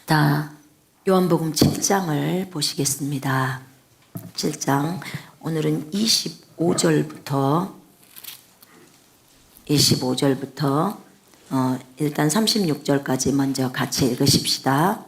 다 요한복음 7장을 보시겠습니다. 7장 오늘은 25절부터 일단 36절까지 먼저 같이 읽으십시다.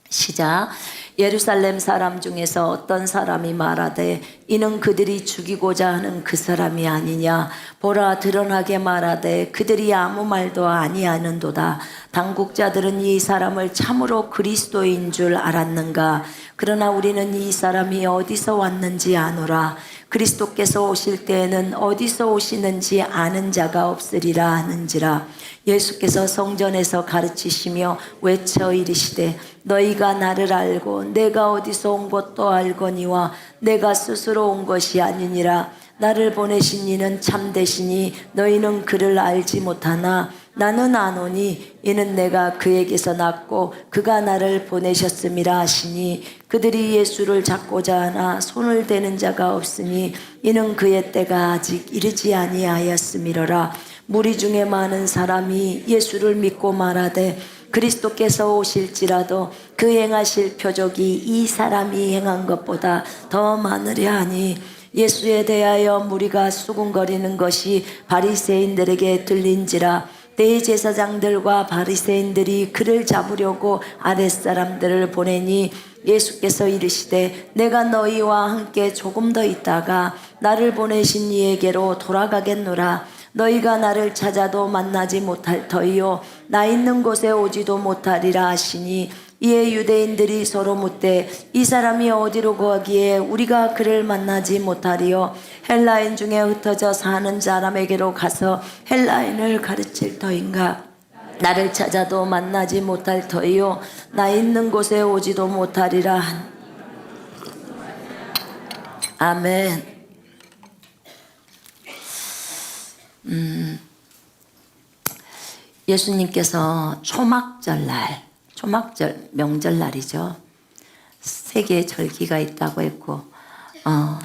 시작. 예루살렘 사람 중에서 어떤 사람이 말하되 이는 그들이 죽이고자 하는 그 사람이 아니냐. 보라, 드러나게 말하되 그들이 아무 말도 아니하는도다. 당국자들은 이 사람을 참으로 그리스도인 줄 알았는가. 그러나 우리는 이 사람이 어디서 왔는지 아노라. 그리스도께서 오실 때에는 어디서 오시는지 아는 자가 없으리라 하는지라. 예수께서 성전에서 가르치시며 외쳐 이르시되 너희가 나를 알고 내가 어디서 온 것도 알거니와 내가 스스로 온 것이 아니니라. 나를 보내신 이는 참되시니 너희는 그를 알지 못하나 나는 아노니 이는 내가 그에게서 났고 그가 나를 보내셨음이라 하시니 그들이 예수를 잡고자 하나 손을 대는 자가 없으니 이는 그의 때가 아직 이르지 아니하였음이로라. 무리 중에 많은 사람이 예수를 믿고 말하되 그리스도께서 오실지라도 그 행하실 표적이 이 사람이 행한 것보다 더 많으려 하니 예수에 대하여 무리가 수군거리는 것이 바리새인들에게 들린지라. 대제사장들과 바리새인들이 그를 잡으려고 아랫사람들을 보내니 예수께서 이르시되 내가 너희와 함께 조금 더 있다가 나를 보내신 이에게로 돌아가겠노라. 너희가 나를 찾아도 만나지 못할 터이요 나 있는 곳에 오지도 못하리라 하시니 이에 유대인들이 서로 묻되 이 사람이 어디로 가기에 우리가 그를 만나지 못하리요. 헬라인 중에 흩어져 사는 사람에게로 가서 헬라인을 가르칠 터인가. 나를 찾아도 만나지 못할 터이요 나 있는 곳에 오지도 못하리라. 아멘. 예수님께서 초막절 명절날이죠. 세 개의 절기가 있다고 했고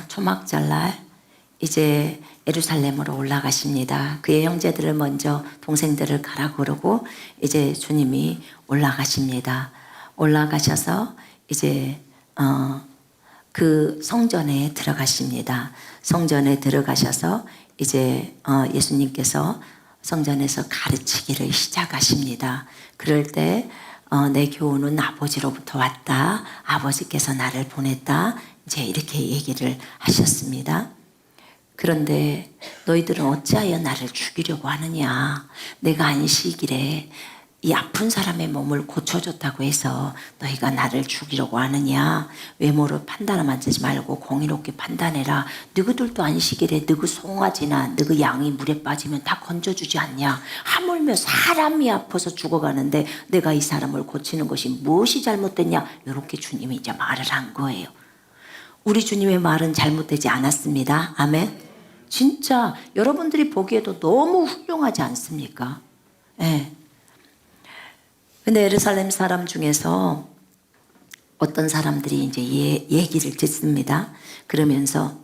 초막절날 이제 예루살렘으로 올라가십니다. 그의 형제들을 먼저 동생들을 가라 그러고 이제 주님이 올라가십니다. 올라가셔서 이제 그 성전에 들어가십니다. 성전에 들어가셔서 이제 예수님께서 성전에서 가르치기를 시작하십니다. 그럴 때 내 교훈은 아버지로부터 왔다. 아버지께서 나를 보냈다. 이제 이렇게 얘기를 하셨습니다. 그런데 너희들은 어찌하여 나를 죽이려고 하느냐. 내가 안식일에 이 아픈 사람의 몸을 고쳐줬다고 해서 너희가 나를 죽이려고 하느냐. 외모로 판단하지 말고 공의롭게 판단해라. 너희들도 안식일에 너희 송아지나 너희 양이 물에 빠지면 다 건져주지 않냐. 하물며 사람이 아파서 죽어가는데 내가 이 사람을 고치는 것이 무엇이 잘못됐냐. 이렇게 주님이 이제 말을 한 거예요. 우리 주님의 말은 잘못되지 않았습니다. 아멘. 진짜 여러분들이 보기에도 너무 훌륭하지 않습니까? 예. 근데 예루살렘 사람 중에서 어떤 사람들이 이제 얘기를 듣습니다. 그러면서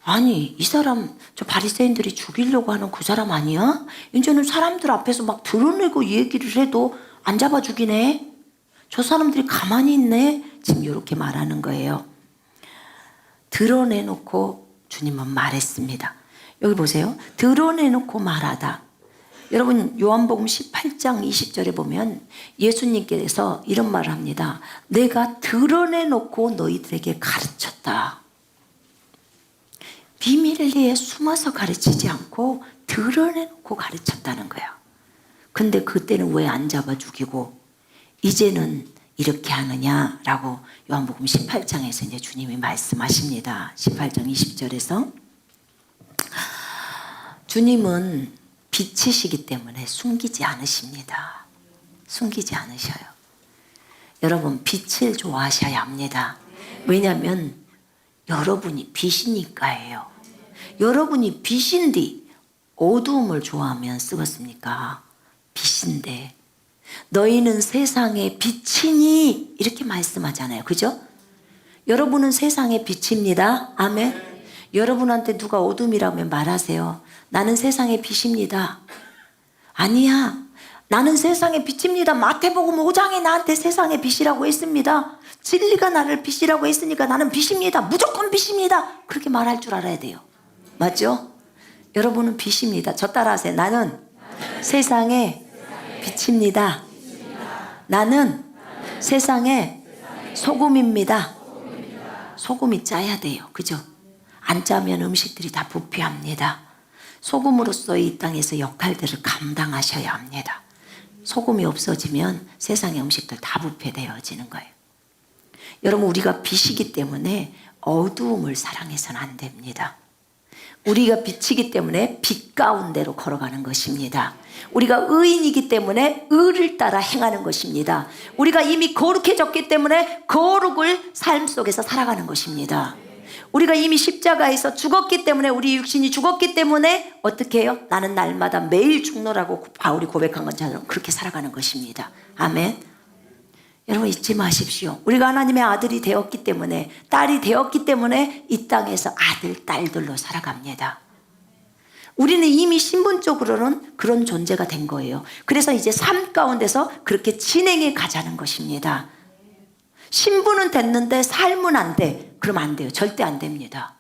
아니 이 사람 저 바리새인들이 죽이려고 하는 그 사람 아니야? 이제는 사람들 앞에서 막 드러내고 얘기를 해도 안 잡아 죽이네. 저 사람들이 가만히 있네. 지금 이렇게 말하는 거예요. 드러내놓고 주님은 말했습니다. 여기 보세요. 드러내놓고 말하다. 여러분 요한복음 18장 20절에 보면 예수님께서 이런 말을 합니다. 내가 드러내놓고 너희들에게 가르쳤다. 비밀리에 숨어서 가르치지 않고 드러내놓고 가르쳤다는 거야. 근데 그때는 왜 안 잡아 죽이고 이제는 이렇게 하느냐라고 요한복음 18장에서 이제 주님이 말씀하십니다. 18장 20절에서 주님은 빛이시기 때문에 숨기지 않으십니다. 숨기지 않으셔요. 여러분 빛을 좋아하셔야 합니다. 왜냐하면 여러분이 빛이니까예요. 여러분이 빛인데 어두움을 좋아하면 쓰겠습니까? 빛인데 너희는 세상의 빛이니 이렇게 말씀하잖아요. 그죠? 여러분은 세상의 빛입니다. 아멘. 여러분한테 누가 어둠이라면 말하세요. 나는 세상의 빛입니다. 아니야. 나는 세상의 빛입니다. 마태복음 5장에 나한테 세상의 빛이라고 했습니다. 진리가 나를 빛이라고 했으니까 나는 빛입니다. 무조건 빛입니다. 그렇게 말할 줄 알아야 돼요. 맞죠? 여러분은 빛입니다. 저 따라하세요. 나는 세상의 빛입니다. 나는 세상의 소금입니다. 소금이 짜야 돼요. 그죠? 안 짜면 음식들이 다 부패합니다. 소금으로서 이 땅에서 역할들을 감당하셔야 합니다. 소금이 없어지면 세상의 음식들 다 부패되어지는 거예요. 여러분, 우리가 빛이기 때문에 어두움을 사랑해서는 안 됩니다. 우리가 빛이기 때문에 빛 가운데로 걸어가는 것입니다. 우리가 의인이기 때문에 의를 따라 행하는 것입니다. 우리가 이미 거룩해졌기 때문에 거룩을 삶 속에서 살아가는 것입니다. 우리가 이미 십자가에서 죽었기 때문에, 우리 육신이 죽었기 때문에 어떻게 해요? 나는 날마다 매일 죽노라고 바울이 고백한 것처럼 그렇게 살아가는 것입니다. 아멘. 여러분, 잊지 마십시오. 우리가 하나님의 아들이 되었기 때문에, 딸이 되었기 때문에 이 땅에서 아들, 딸들로 살아갑니다. 우리는 이미 신분적으로는 그런 존재가 된 거예요. 그래서 이제 삶 가운데서 그렇게 진행해 가자는 것입니다. 신분은 됐는데 삶은 안 돼. 그럼 안 돼요. 절대 안 됩니다.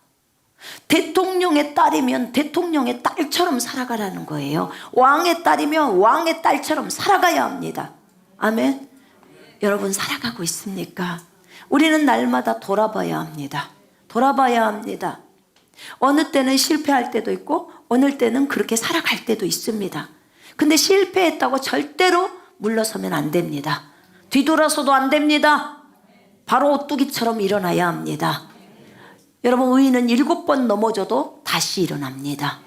대통령의 딸이면 대통령의 딸처럼 살아가라는 거예요. 왕의 딸이면 왕의 딸처럼 살아가야 합니다. 아멘. 여러분, 살아가고 있습니까? 우리는 날마다 돌아봐야 합니다. 돌아봐야 합니다. 어느 때는 실패할 때도 있고 어느 때는 그렇게 살아갈 때도 있습니다. 근데 실패했다고 절대로 물러서면 안 됩니다. 뒤돌아서도 안 됩니다. 바로 오뚜기처럼 일어나야 합니다. 여러분, 의인은 7번 넘어져도 다시 일어납니다.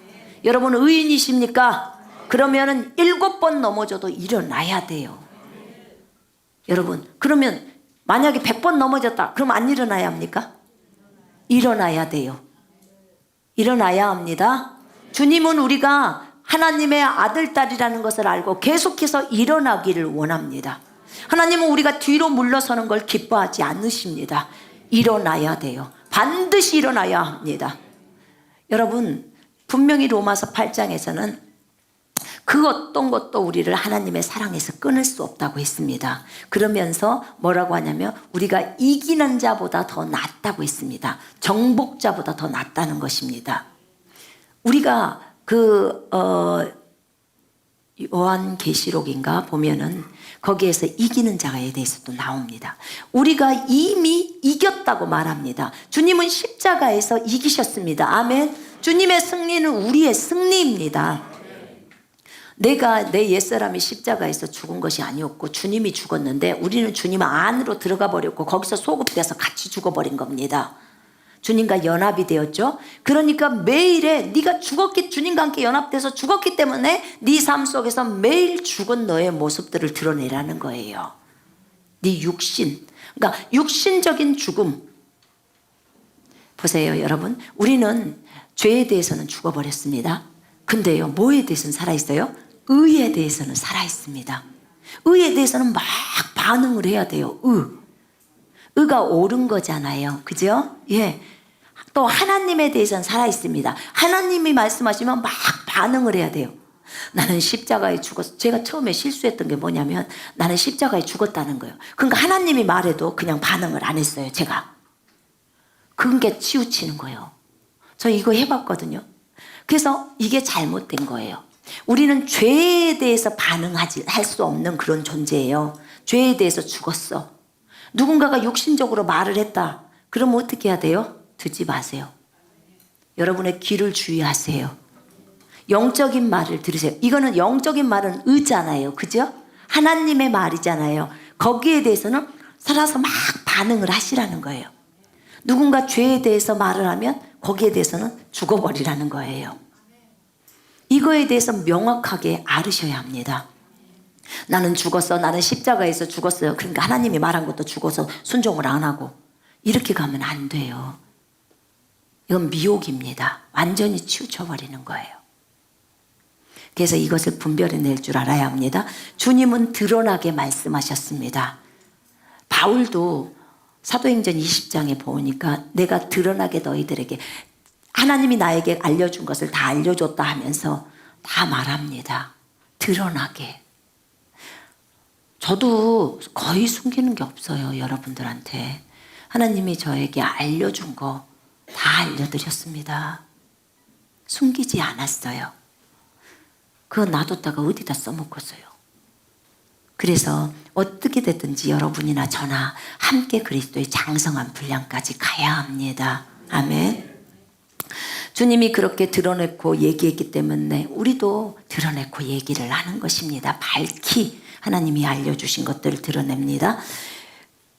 여러분, 의인이십니까? 그러면은 7번 넘어져도 일어나야 돼요. 여러분, 그러면 만약에 100번 넘어졌다, 그럼 안 일어나야 합니까? 일어나야 돼요. 일어나야 합니다. 주님은 우리가 하나님의 아들, 딸이라는 것을 알고 계속해서 일어나기를 원합니다. 하나님은 우리가 뒤로 물러서는 걸 기뻐하지 않으십니다. 일어나야 돼요. 반드시 일어나야 합니다. 여러분, 분명히 로마서 8장에서는 그 어떤 것도 우리를 하나님의 사랑에서 끊을 수 없다고 했습니다. 그러면서 뭐라고 하냐면 우리가 이기는 자보다 더 낫다고 했습니다. 정복자보다 더 낫다는 것입니다. 우리가 요한계시록인가 보면은 거기에서 이기는 자에 대해서 또 나옵니다. 우리가 이미 이겼다고 말합니다. 주님은 십자가에서 이기셨습니다. 아멘. 주님의 승리는 우리의 승리입니다. 내가 내 옛사람이 십자가에서 죽은 것이 아니었고 주님이 죽었는데 우리는 주님 안으로 들어가 버렸고 거기서 소급돼서 같이 죽어버린 겁니다. 주님과 연합이 되었죠. 그러니까 매일에 네가 죽었기, 주님과 함께 연합돼서 죽었기 때문에 네 삶 속에서 매일 죽은 너의 모습들을 드러내라는 거예요. 네 육신, 그러니까 육신적인 죽음. 보세요, 여러분. 우리는 죄에 대해서는 죽어버렸습니다. 근데요, 뭐에 대해서는 살아있어요? 의에 대해서는 살아있습니다. 의에 대해서는 막 반응을 해야 돼요. 의가 옳은 거잖아요. 그죠? 예. 또 하나님에 대해서는 살아있습니다. 하나님이 말씀하시면 막 반응을 해야 돼요. 나는 십자가에 죽었어. 제가 처음에 실수했던 게 뭐냐면 나는 십자가에 죽었다는 거예요. 그러니까 하나님이 말해도 그냥 반응을 안 했어요. 제가. 그게 치우치는 거예요. 저 이거 해봤거든요. 그래서 이게 잘못된 거예요. 우리는 죄에 대해서 할 수 없는 그런 존재예요. 죄에 대해서 죽었어. 누군가가 육신적으로 말을 했다. 그러면 어떻게 해야 돼요? 듣지 마세요. 여러분의 귀를 주의하세요. 영적인 말을 들으세요. 이거는 영적인 말은 의잖아요. 그죠? 하나님의 말이잖아요. 거기에 대해서는 살아서 막 반응을 하시라는 거예요. 누군가 죄에 대해서 말을 하면 거기에 대해서는 죽어버리라는 거예요. 이거에 대해서 명확하게 알으셔야 합니다. 나는 죽었어. 나는 십자가에서 죽었어요. 그러니까 하나님이 말한 것도 죽어서 순종을 안 하고 이렇게 가면 안 돼요. 이건 미혹입니다. 완전히 치우쳐버리는 거예요. 그래서 이것을 분별해낼 줄 알아야 합니다. 주님은 드러나게 말씀하셨습니다. 바울도 사도행전 20장에 보니까 내가 드러나게 너희들에게 하나님이 나에게 알려준 것을 다 알려줬다 하면서 다 말합니다. 드러나게. 저도 거의 숨기는 게 없어요. 여러분들한테. 하나님이 저에게 알려준 거 다 알려드렸습니다. 숨기지 않았어요. 그거 놔뒀다가 어디다 써먹었어요. 그래서 어떻게 됐든지 여러분이나 저나 함께 그리스도의 장성한 분량까지 가야 합니다. 아멘. 주님이 그렇게 드러냈고 얘기했기 때문에 우리도 드러냈고 얘기를 하는 것입니다. 밝히 하나님이 알려주신 것들을 드러냅니다.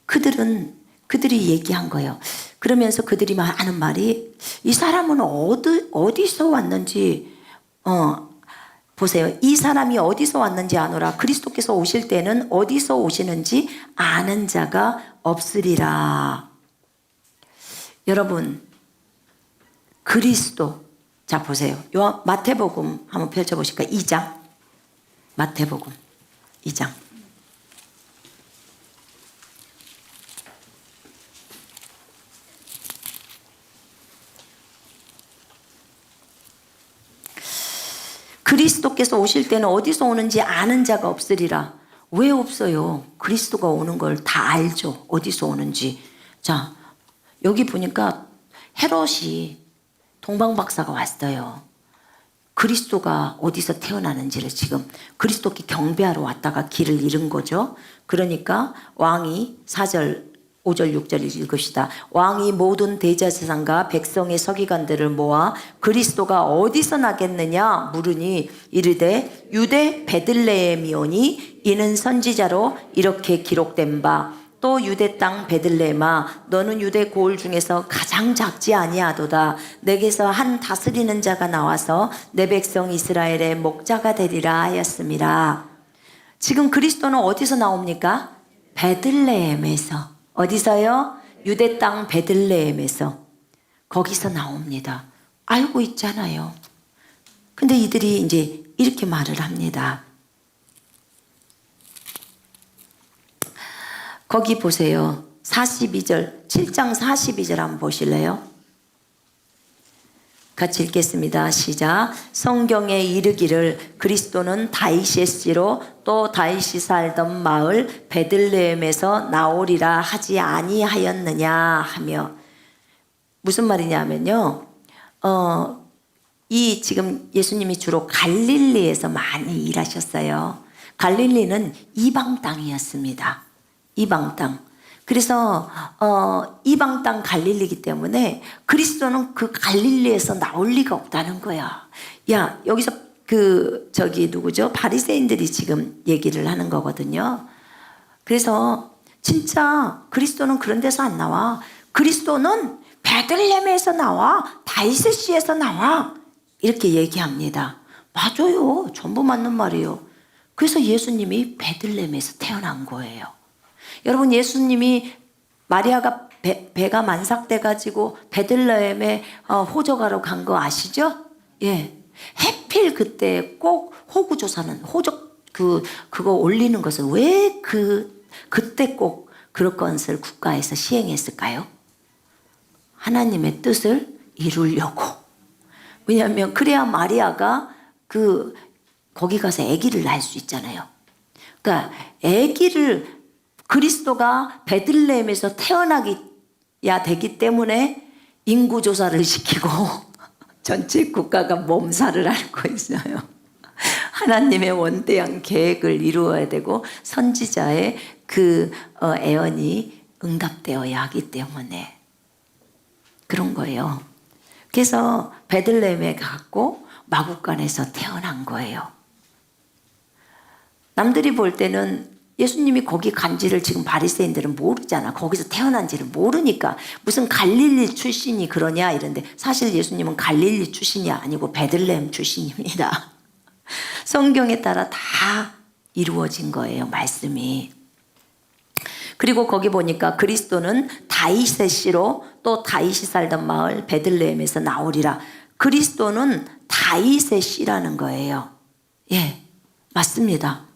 그들이 얘기한 거예요. 그러면서 그들이 하는 말이 이 사람은 어디서 왔는지 보세요. 이 사람이 어디서 왔는지 아노라. 그리스도께서 오실 때는 어디서 오시는지 아는 자가 없으리라. 여러분 그리스도 자 보세요. 마태복음 한번 펼쳐보실까요? 2장 마태복음 2장 그리스도께서 오실 때는 어디서 오는지 아는 자가 없으리라. 왜 없어요? 그리스도가 오는 걸 다 알죠. 어디서 오는지. 자, 여기 보니까 헤롯이 동방박사가 왔어요. 그리스도가 어디서 태어나는지를 지금 그리스도께 경배하러 왔다가 길을 잃은 거죠. 그러니까 왕이 4절 5절 6절 읽읍시다. 왕이 모든 대제사장과 백성의 서기관들을 모아 그리스도가 어디서 나겠느냐 물으니 이르되 유대 베들레헴이오니 이는 선지자로 이렇게 기록된 바 또 유대 땅 베들레헴아 너는 유대 고을 중에서 가장 작지 아니하도다. 내게서 한 다스리는 자가 나와서 내 백성 이스라엘의 목자가 되리라 하였습니다. 지금 그리스도는 어디서 나옵니까? 베들레헴에서. 어디서요? 유대 땅 베들레헴에서. 거기서 나옵니다. 알고 있잖아요. 근데 이들이 이제 이렇게 말을 합니다. 거기 보세요. 42절, 7장 42절 한번 보실래요? 같이 읽겠습니다. 시작. 성경에 이르기를 그리스도는 다윗의 씨로 또 다윗이 살던 마을 베들레헴에서 나오리라 하지 아니하였느냐 하며 무슨 말이냐면요. 이 지금 예수님이 주로 갈릴리에서 많이 일하셨어요. 갈릴리는 이방 땅이었습니다. 이방 땅. 그래서 이방 땅 갈릴리이기 때문에 그리스도는 그 갈릴리에서 나올 리가 없다는 거야. 야, 여기서 누구죠? 바리새인들이 지금 얘기를 하는 거거든요. 그래서 진짜 그리스도는 그런 데서 안 나와. 그리스도는 베들레헴에서 나와. 다윗의 씨에서 나와. 이렇게 얘기합니다. 맞아요. 전부 맞는 말이에요. 그래서 예수님이 베들레헴에서 태어난 거예요. 여러분 예수님이 마리아가 배가 만삭돼가지고 베들레헴에 호적하러 간 거 아시죠? 예. 해필 그때 꼭 호구조사는 그거 올리는 것은 왜 그때 꼭 그럴 것을 국가에서 시행했을까요? 하나님의 뜻을 이루려고. 왜냐하면 그래야 마리아가 거기 가서 아기를 낳을 수 있잖아요. 그러니까 아기를 그리스도가 베들레헴에서 태어나야 되기 때문에 인구조사를 시키고 전체 국가가 몸살을 앓고 있어요. 하나님의 원대한 계획을 이루어야 되고 선지자의 애언이 응답되어야 하기 때문에 그런 거예요. 그래서 베들레헴에 갔고 마구간에서 태어난 거예요. 남들이 볼 때는 예수님이 거기 간지를 지금 바리새인들은 모르잖아. 거기서 태어난지를 모르니까 무슨 갈릴리 출신이 그러냐 이런데 사실 예수님은 갈릴리 출신이 아니고 베들레헴 출신입니다. 성경에 따라 다 이루어진 거예요. 말씀이. 그리고 거기 보니까 그리스도는 다윗의 씨로 또 다윗이 살던 마을 베들레헴에서 나오리라. 그리스도는 다윗의 씨라는 거예요. 예, 맞습니다.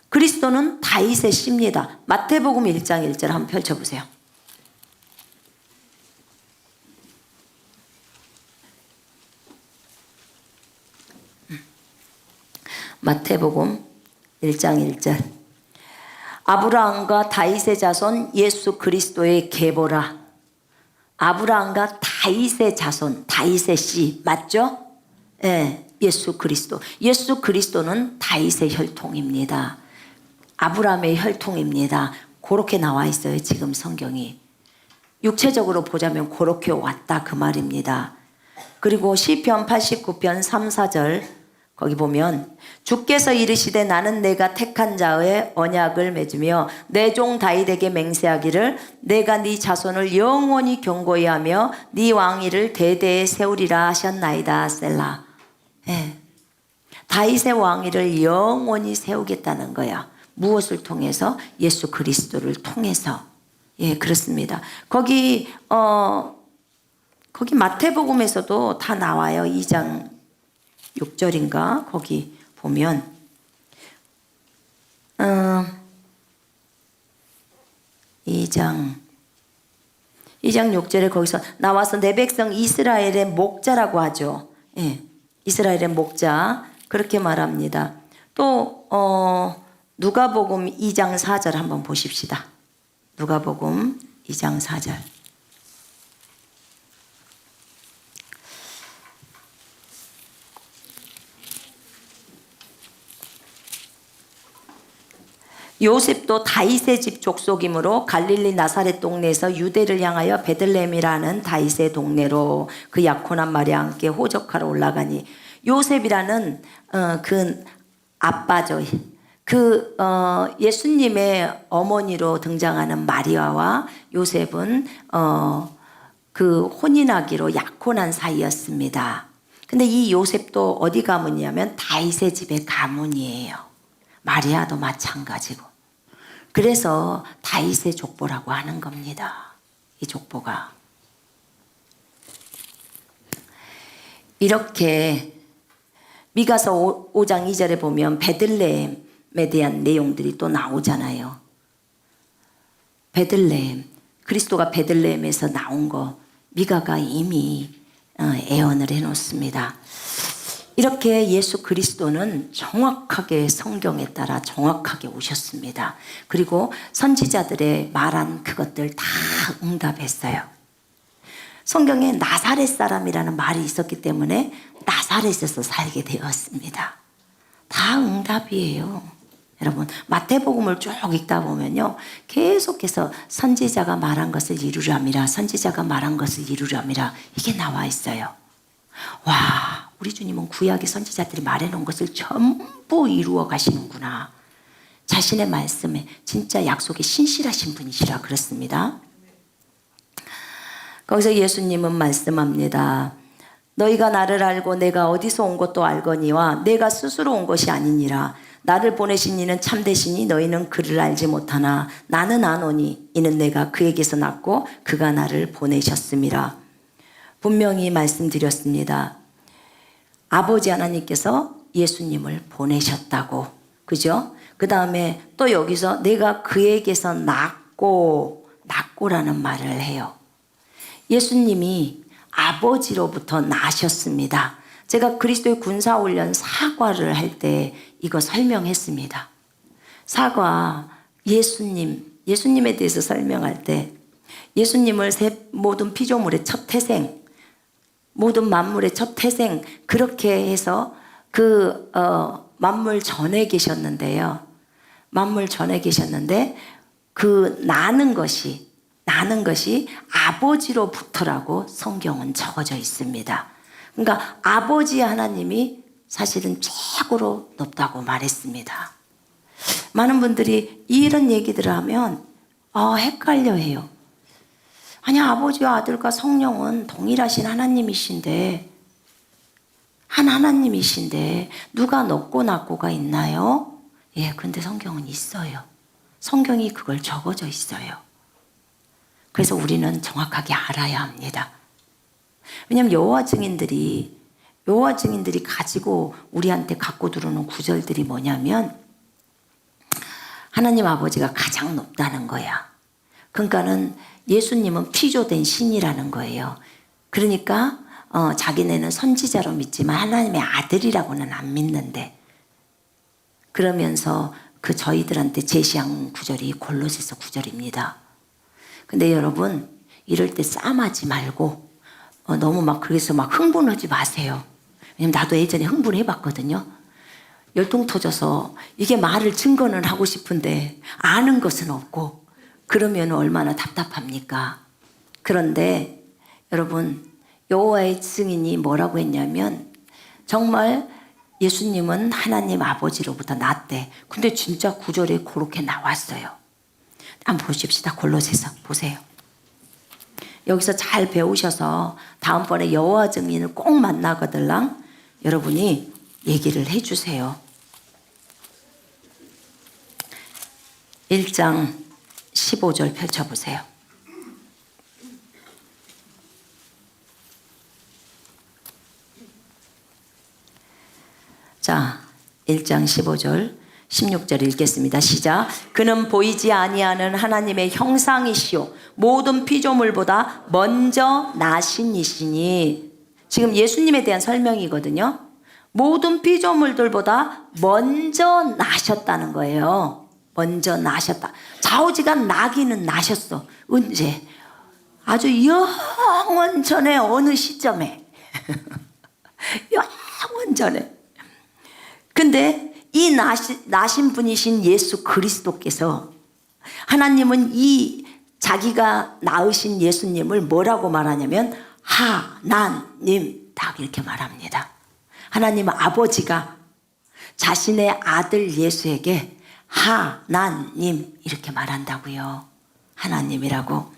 그리스도는 다윗의 씨입니다. 마태복음 1장 1절 한번 펼쳐보세요. 마태복음 1장 1절 아브라함과 다윗의 자손 예수 그리스도의 계보라. 아브라함과 다윗의 자손, 다윗의 씨 맞죠? 예, 예수 그리스도. 예수 그리스도는 다윗의 혈통입니다. 아브라함의 혈통입니다. 그렇게 나와 있어요. 지금 성경이. 육체적으로 보자면 그렇게 왔다 그 말입니다. 그리고 시편 89편 3, 4절 거기 보면 주께서 이르시되 나는 내가 택한 자의 언약을 맺으며 내 종 다윗에게 맹세하기를 내가 네 자손을 영원히 경고히 하며 네 왕위를 대대에 세우리라 하셨나이다. 셀라. 예. 다윗의 왕위를 영원히 세우겠다는 거야. 무엇을 통해서? 예수 그리스도를 통해서. 예, 그렇습니다. 거기 마태복음에서도 다 나와요. 2장 6절인가 거기 보면 2장 6절에 거기서 나와서 내 백성 이스라엘의 목자라고 하죠. 예, 이스라엘의 목자 그렇게 말합니다. 또 누가복음 2장 4절 한번 보십시다. 누가복음 2장 4절. 요셉도 다윗의 집 족속이므로 갈릴리 나사렛 동네에서 유대를 향하여 베들레헴이라는 다윗의 동네로 그 약혼한 마리아와 함께 호적하러 올라가니 요셉이라는 그 아빠죠. 예수님의 어머니로 등장하는 마리아와 요셉은 그 혼인하기로 약혼한 사이였습니다. 근데 이 요셉도 어디 가문이냐면 다윗의 집의 가문이에요. 마리아도 마찬가지고. 그래서 다윗의 족보라고 하는 겁니다. 이 족보가. 이렇게 미가서 5장 2절에 보면 베들레헴에 대한 내용들이 또 나오잖아요. 베들레헴. 그리스도가 베들레헴에서 나온 거 미가가 이미 예언을 해놓습니다. 이렇게 예수 그리스도는 정확하게 성경에 따라 정확하게 오셨습니다. 그리고 선지자들의 말한 그것들 다 응답했어요. 성경에 나사렛 사람이라는 말이 있었기 때문에 나사렛에서 살게 되었습니다. 다 응답이에요. 여러분 마태복음을 쭉 읽다 보면요 계속해서 선지자가 말한 것을 이루려함이라, 선지자가 말한 것을 이루려함이라 이게 나와 있어요. 와, 우리 주님은 구약의 선지자들이 말해놓은 것을 전부 이루어 가시는구나. 자신의 말씀에 진짜 약속에 신실하신 분이시라 그렇습니다. 거기서 예수님은 말씀합니다. 너희가 나를 알고 내가 어디서 온 것도 알거니와 내가 스스로 온 것이 아니니라. 나를 보내신 이는 참되시니 너희는 그를 알지 못하나 나는 아노니 이는 내가 그에게서 났고 그가 나를 보내셨음이라. 분명히 말씀드렸습니다. 아버지 하나님께서 예수님을 보내셨다고. 그죠? 그 다음에 또 여기서 내가 그에게서 낳고라는 말을 해요. 예수님이 아버지로부터 나셨습니다. 제가 그리스도의 군사훈련 사과를 할 때 이거 설명했습니다. 사과, 예수님에 대해서 설명할 때 예수님을 모든 피조물의 첫 태생, 모든 만물의 첫 태생 그렇게 해서 만물 전에 계셨는데요. 만물 전에 계셨는데 그 나는 것이 아버지로부터라고 성경은 적어져 있습니다. 그러니까 아버지 하나님이 사실은 최고로 높다고 말했습니다. 많은 분들이 이런 얘기들을 하면 헷갈려 해요. 아니 아버지와 아들과 성령은 동일하신 하나님이신데 한 하나님이신데 누가 높고 낮고가 있나요? 예, 근데 성경은 있어요. 성경이 그걸 적어져 있어요. 그래서 우리는 정확하게 알아야 합니다. 왜냐하면 여호와 증인들이 우리한테 갖고 들어오는 구절들이 뭐냐면 하나님 아버지가 가장 높다는 거야. 그러니까는 예수님은 피조된 신이라는 거예요. 그러니까 자기네는 선지자로 믿지만 하나님의 아들이라고는 안 믿는데, 그러면서 그 저희들한테 제시한 구절이 골로새서 9절입니다. 근데 여러분 이럴 때 싸움하지 말고 너무 막 그래서 막 흥분하지 마세요. 왜냐면 나도 예전에 흥분해봤거든요. 열통 터져서 이게 말을 증거는 하고 싶은데 아는 것은 없고 그러면 얼마나 답답합니까? 그런데 여러분 여호와의 증인이 뭐라고 했냐면 정말 예수님은 하나님 아버지로부터 났대. 근데 진짜 구절에 그렇게 나왔어요. 한번 보십시다. 골로새서 보세요. 여기서 잘 배우셔서 다음번에 여호와 증인을 꼭 만나거들랑 여러분이 얘기를 해주세요. 1장 15절 펼쳐보세요. 자, 1장 15절 16절 읽겠습니다. 시작. 그는 보이지 아니하는 하나님의 형상이시오 모든 피조물보다 먼저 나신 이시니. 지금 예수님에 대한 설명이거든요. 모든 피조물들보다 먼저 나셨다는 거예요. 먼저 나셨다. 좌우지간 나기는 나셨어. 언제? 아주 영원 전에 어느 시점에 영원 전에. 근데 이 나신 분이신 예수 그리스도께서 하나님은 이 자기가 낳으신 예수님을 뭐라고 말하냐면 하나님 딱 이렇게 말합니다. 하나님 아버지가 자신의 아들 예수에게 하나님 이렇게 말한다고요. 하나님이라고.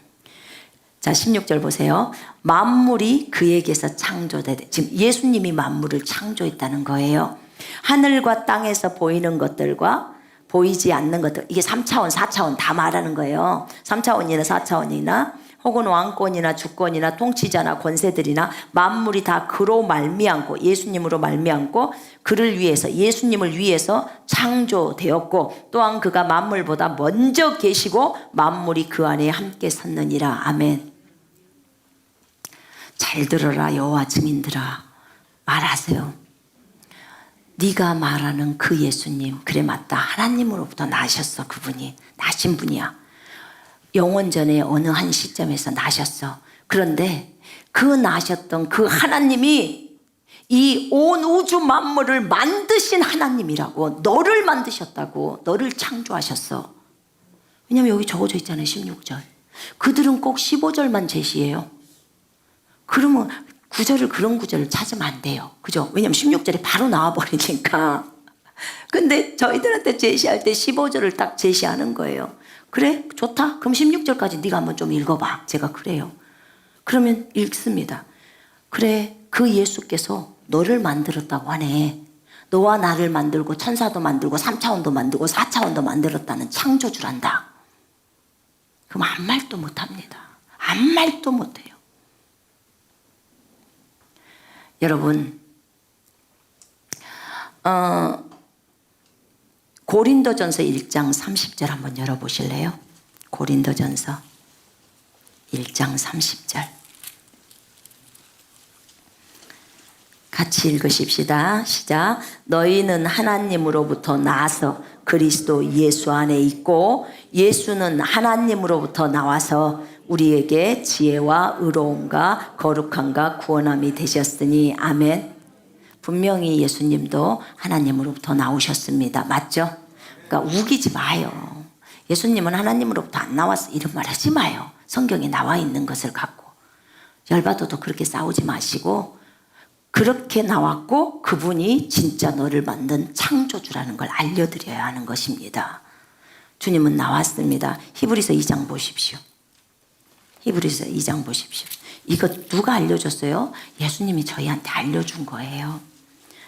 자 16절 보세요. 만물이 그에게서 창조되되, 지금 예수님이 만물을 창조했다는 거예요. 하늘과 땅에서 보이는 것들과 보이지 않는 것들, 이게 3차원 4차원 다 말하는 거예요. 3차원이나 4차원이나 혹은 왕권이나 주권이나 통치자나 권세들이나 만물이 다 그로 말미암고 예수님으로 말미암고 그를 위해서 예수님을 위해서 창조되었고 또한 그가 만물보다 먼저 계시고 만물이 그 안에 함께 섰느니라. 아멘. 잘 들어라 여호와 증인들아. 말하세요. 네가 말하는 그 예수님, 그래 맞다. 하나님으로부터 나셨어. 그분이 나신 분이야. 영원 전에 어느 한 시점에서 나셨어. 그런데 그 나셨던 그 하나님이 이 온 우주 만물을 만드신 하나님이라고. 너를 만드셨다고. 너를 창조하셨어. 왜냐면 여기 적어져 있잖아요. 16절. 그들은 꼭 15절만 제시해요. 그러면 구절을 그런 구절을 찾으면 안 돼요. 그죠? 왜냐면 16절이 바로 나와버리니까. 근데 저희들한테 제시할 때 15절을 딱 제시하는 거예요. 그래? 좋다? 그럼 16절까지 네가 한번 좀 읽어봐. 제가 그래요. 그러면 읽습니다. 그래, 그 예수께서 너를 만들었다고 하네. 너와 나를 만들고 천사도 만들고 3차원도 만들고 4차원도 만들었다는 창조주란다. 그럼 아무 말도 못합니다. 아무 말도 못해요. 여러분 고린도전서 1장 30절 한번 열어보실래요? 고린도전서 1장 30절 같이 읽으십시다. 시작. 너희는 하나님으로부터 나서 그리스도 예수 안에 있고 예수는 하나님으로부터 나와서 우리에게 지혜와 의로움과 거룩함과 구원함이 되셨으니. 아멘. 분명히 예수님도 하나님으로부터 나오셨습니다. 맞죠? 그러니까 우기지 마요. 예수님은 하나님으로부터 안 나왔어 이런 말 하지 마요. 성경에 나와 있는 것을 갖고 열받아도 그렇게 싸우지 마시고 그렇게 나왔고 그분이 진짜 너를 만든 창조주라는 걸 알려드려야 하는 것입니다. 주님은 나왔습니다. 히브리서 2장 보십시오. 히브리서 2장 보십시오. 이거 누가 알려줬어요? 예수님이 저희한테 알려준 거예요.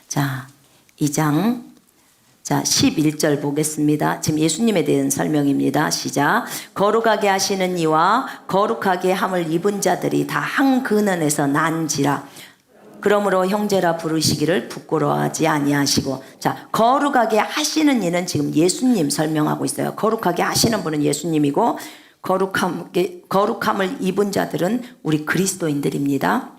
자, 2장 자 11절 보겠습니다. 지금 예수님에 대한 설명입니다. 시작. 거룩하게 하시는 이와 거룩하게 함을 입은 자들이 다 한 근원에서 난지라. 그러므로 형제라 부르시기를 부끄러워하지 아니하시고. 자, 거룩하게 하시는 이는 지금 예수님 설명하고 있어요. 거룩하게 하시는 분은 예수님이고 거룩함을 입은 자들은 우리 그리스도인들입니다.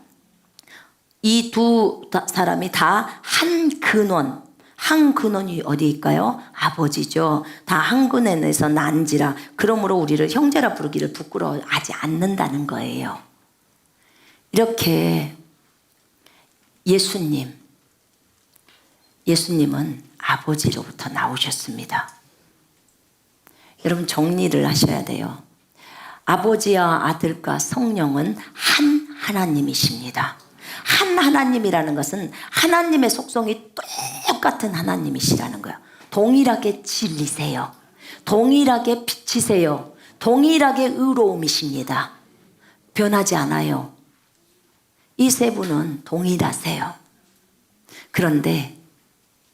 이 두 사람이 다 한 근원, 한 근원이 어디일까요? 아버지죠. 다 한 근원에서 난지라 그러므로 우리를 형제라 부르기를 부끄러워하지 않는다는 거예요. 이렇게 예수님은 아버지로부터 나오셨습니다. 여러분 정리를 하셔야 돼요. 아버지와 아들과 성령은 한 하나님이십니다. 한 하나님이라는 것은 하나님의 속성이 똑같은 하나님이시라는 거예요. 동일하게 진리세요. 동일하게 빛이세요. 동일하게 의로움이십니다. 변하지 않아요. 이 세 분은 동일하세요. 그런데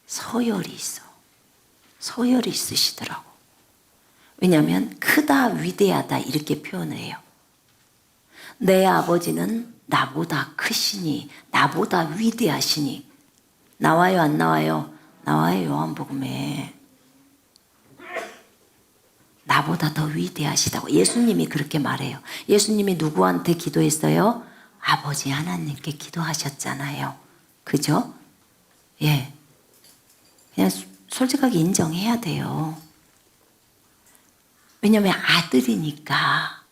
서열이 있어. 서열이 있으시더라고. 왜냐하면 크다 위대하다 이렇게 표현을 해요. 내 아버지는 나보다 크시니 나보다 위대하시니. 나와요 안 나와요? 나와요. 요한복음에 나보다 더 위대하시다고 예수님이 그렇게 말해요. 예수님이 누구한테 기도했어요? 아버지 하나님께 기도하셨잖아요. 그죠? 예. 그냥 솔직하게 인정해야 돼요. 왜냐하면 아들이니까.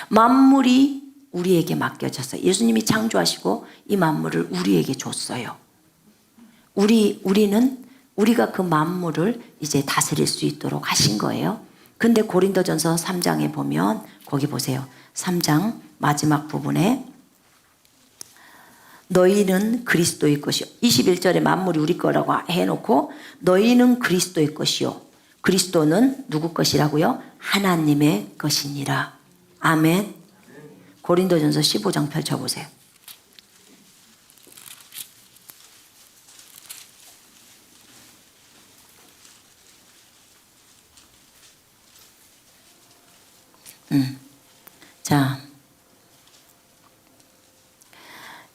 만물이 우리에게 맡겨졌어요. 예수님이 창조하시고 이 만물을 우리에게 줬어요. 우리가 그 만물을 이제 다스릴 수 있도록 하신 거예요. 근데 고린도전서 3장에 보면 거기 보세요. 3장 마지막 부분에 너희는 그리스도의 것이요. 21절에 만물이 우리 거라고 해놓고 너희는 그리스도의 것이요. 그리스도는 누구 것이라고요? 하나님의 것이니라. 아멘. 고린도전서 15장 펼쳐보세요. 자,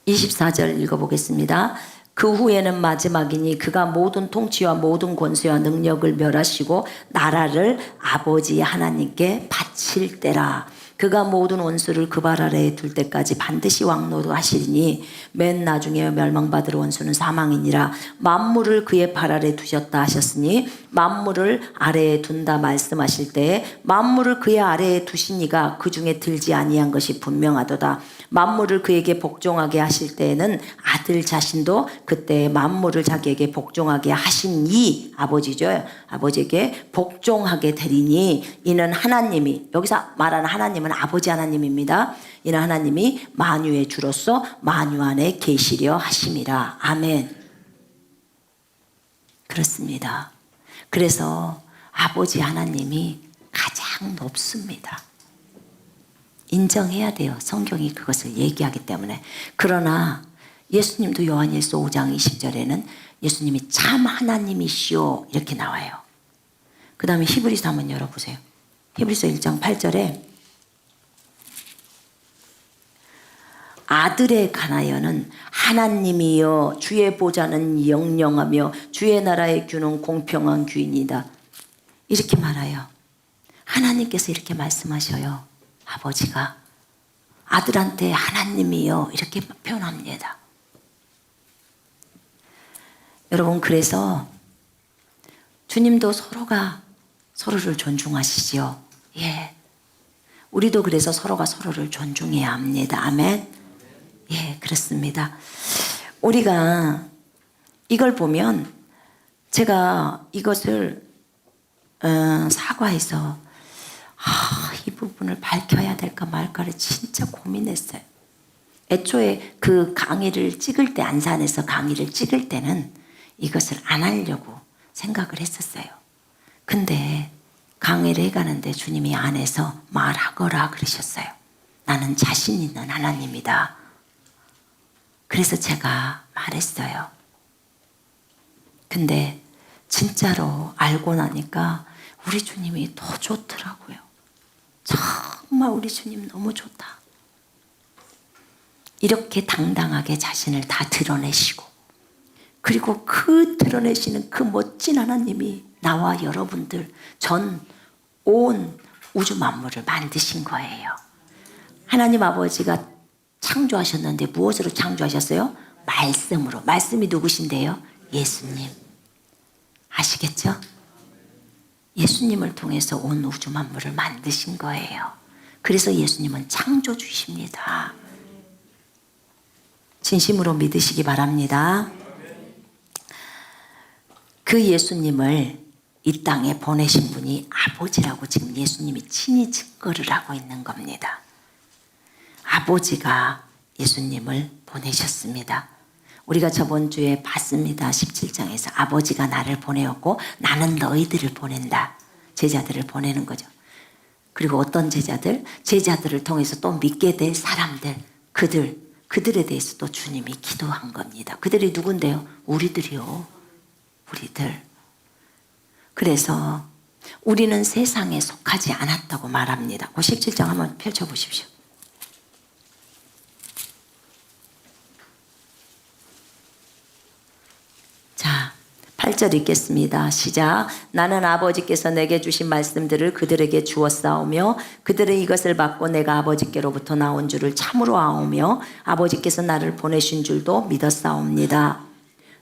24절 읽어보겠습니다. 그 후에는 마지막이니 그가 모든 통치와 모든 권세와 능력을 멸하시고 나라를 아버지 하나님께 바칠 때라. 그가 모든 원수를 그 발 아래에 둘 때까지 반드시 왕노하시리니 맨 나중에 멸망받을 원수는 사망이니라. 만물을 그의 발 아래에 두셨다 하셨으니 만물을 아래에 둔다 말씀하실 때에 만물을 그의 아래에 두시니가 그 중에 들지 아니한 것이 분명하도다. 만물을 그에게 복종하게 하실 때에는 아들 자신도 그때 만물을 자기에게 복종하게 하신 이 아버지죠. 아버지에게 복종하게 되리니 이는 하나님이, 여기서 말하는 하나님은 아버지 하나님입니다. 이는 하나님이 만유의 주로서 만유 안에 계시려 하심이라. 아멘. 그렇습니다. 그래서 아버지 하나님이 가장 높습니다. 인정해야 돼요. 성경이 그것을 얘기하기 때문에. 그러나 예수님도 요한일서 5장 20절에는 예수님이 참 하나님이시오 이렇게 나와요. 그 다음에 히브리서 한번 열어보세요. 히브리서 1장 8절에 아들에 관하여는 하나님이여 주의 보좌는 영영하며 주의 나라의 규는 공평한 규이니이다. 이렇게 말해요. 하나님께서 이렇게 말씀하셔요. 아버지가 아들한테 하나님이요 이렇게 표현합니다. 여러분 그래서 주님도 서로가 서로를 존중하시지요. 예, 우리도 그래서 서로가 서로를 존중해야 합니다. 아멘. 예, 그렇습니다. 우리가 이걸 보면 제가 이것을 사과해서 이 부분을 밝혀야 될까 말까를 진짜 고민했어요. 애초에 그 강의를 찍을 때 안산에서 강의를 찍을 때는 이것을 안 하려고 생각을 했었어요. 근데 강의를 해가는데 주님이 안에서 말하거라 그러셨어요. 나는 자신 있는 하나님이다. 그래서 제가 말했어요. 근데 진짜로 알고 나니까 우리 주님이 더 좋더라고요. 정말 우리 주님 너무 좋다. 이렇게 당당하게 자신을 다 드러내시고 그리고 그 드러내시는 그 멋진 하나님이 나와 여러분들 전 온 우주 만물을 만드신 거예요. 하나님 아버지가 창조하셨는데 무엇으로 창조하셨어요? 말씀으로. 말씀이 누구신데요? 예수님. 아시겠죠? 예수님을 통해서 온 우주 만물을 만드신 거예요. 그래서 예수님은 창조주십니다. 진심으로 믿으시기 바랍니다. 그 예수님을 이 땅에 보내신 분이 아버지라고 지금 예수님이 친히 증거를 하고 있는 겁니다. 아버지가 예수님을 보내셨습니다. 우리가 저번 주에 봤습니다. 17장에서 아버지가 나를 보내었고 나는 너희들을 보낸다. 제자들을 보내는 거죠. 그리고 어떤 제자들? 제자들을 통해서 또 믿게 될 사람들, 그들에 대해서 또 주님이 기도한 겁니다. 그들이 누군데요? 우리들이요. 우리들. 그래서 우리는 세상에 속하지 않았다고 말합니다. 그 17장 한번 펼쳐보십시오. 자, 8절 읽겠습니다. 시작. 나는 아버지께서 내게 주신 말씀들을 그들에게 주었사오며 그들은 이것을 받고 내가 아버지께로부터 나온 줄을 참으로 아오며 아버지께서 나를 보내신 줄도 믿었사옵니다.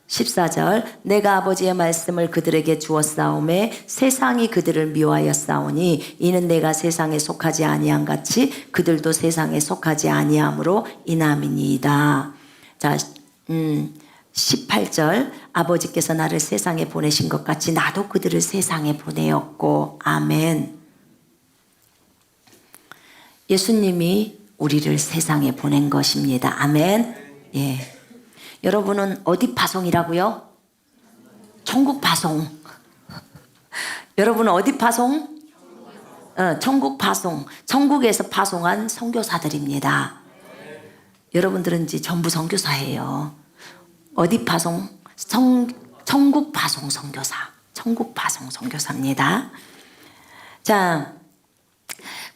14절. 내가 아버지의 말씀을 그들에게 주었사오매 세상이 그들을 미워하였사오니 이는 내가 세상에 속하지 아니한 같이 그들도 세상에 속하지 아니함으로 인함이니이다. 자, 18절. 아버지께서 나를 세상에 보내신 것 같이 나도 그들을 세상에 보내었고. 아멘. 예수님이 우리를 세상에 보낸 것입니다. 아멘. 예. 여러분은 어디 파송이라고요? 천국 파송. 여러분은 어디 파송? 천국 파송. 천국에서 파송한 선교사들입니다. 여러분들은 이제 전부 선교사예요. 어디 파송? 천국 파송 선교사. 천국 파송 선교사입니다. 자,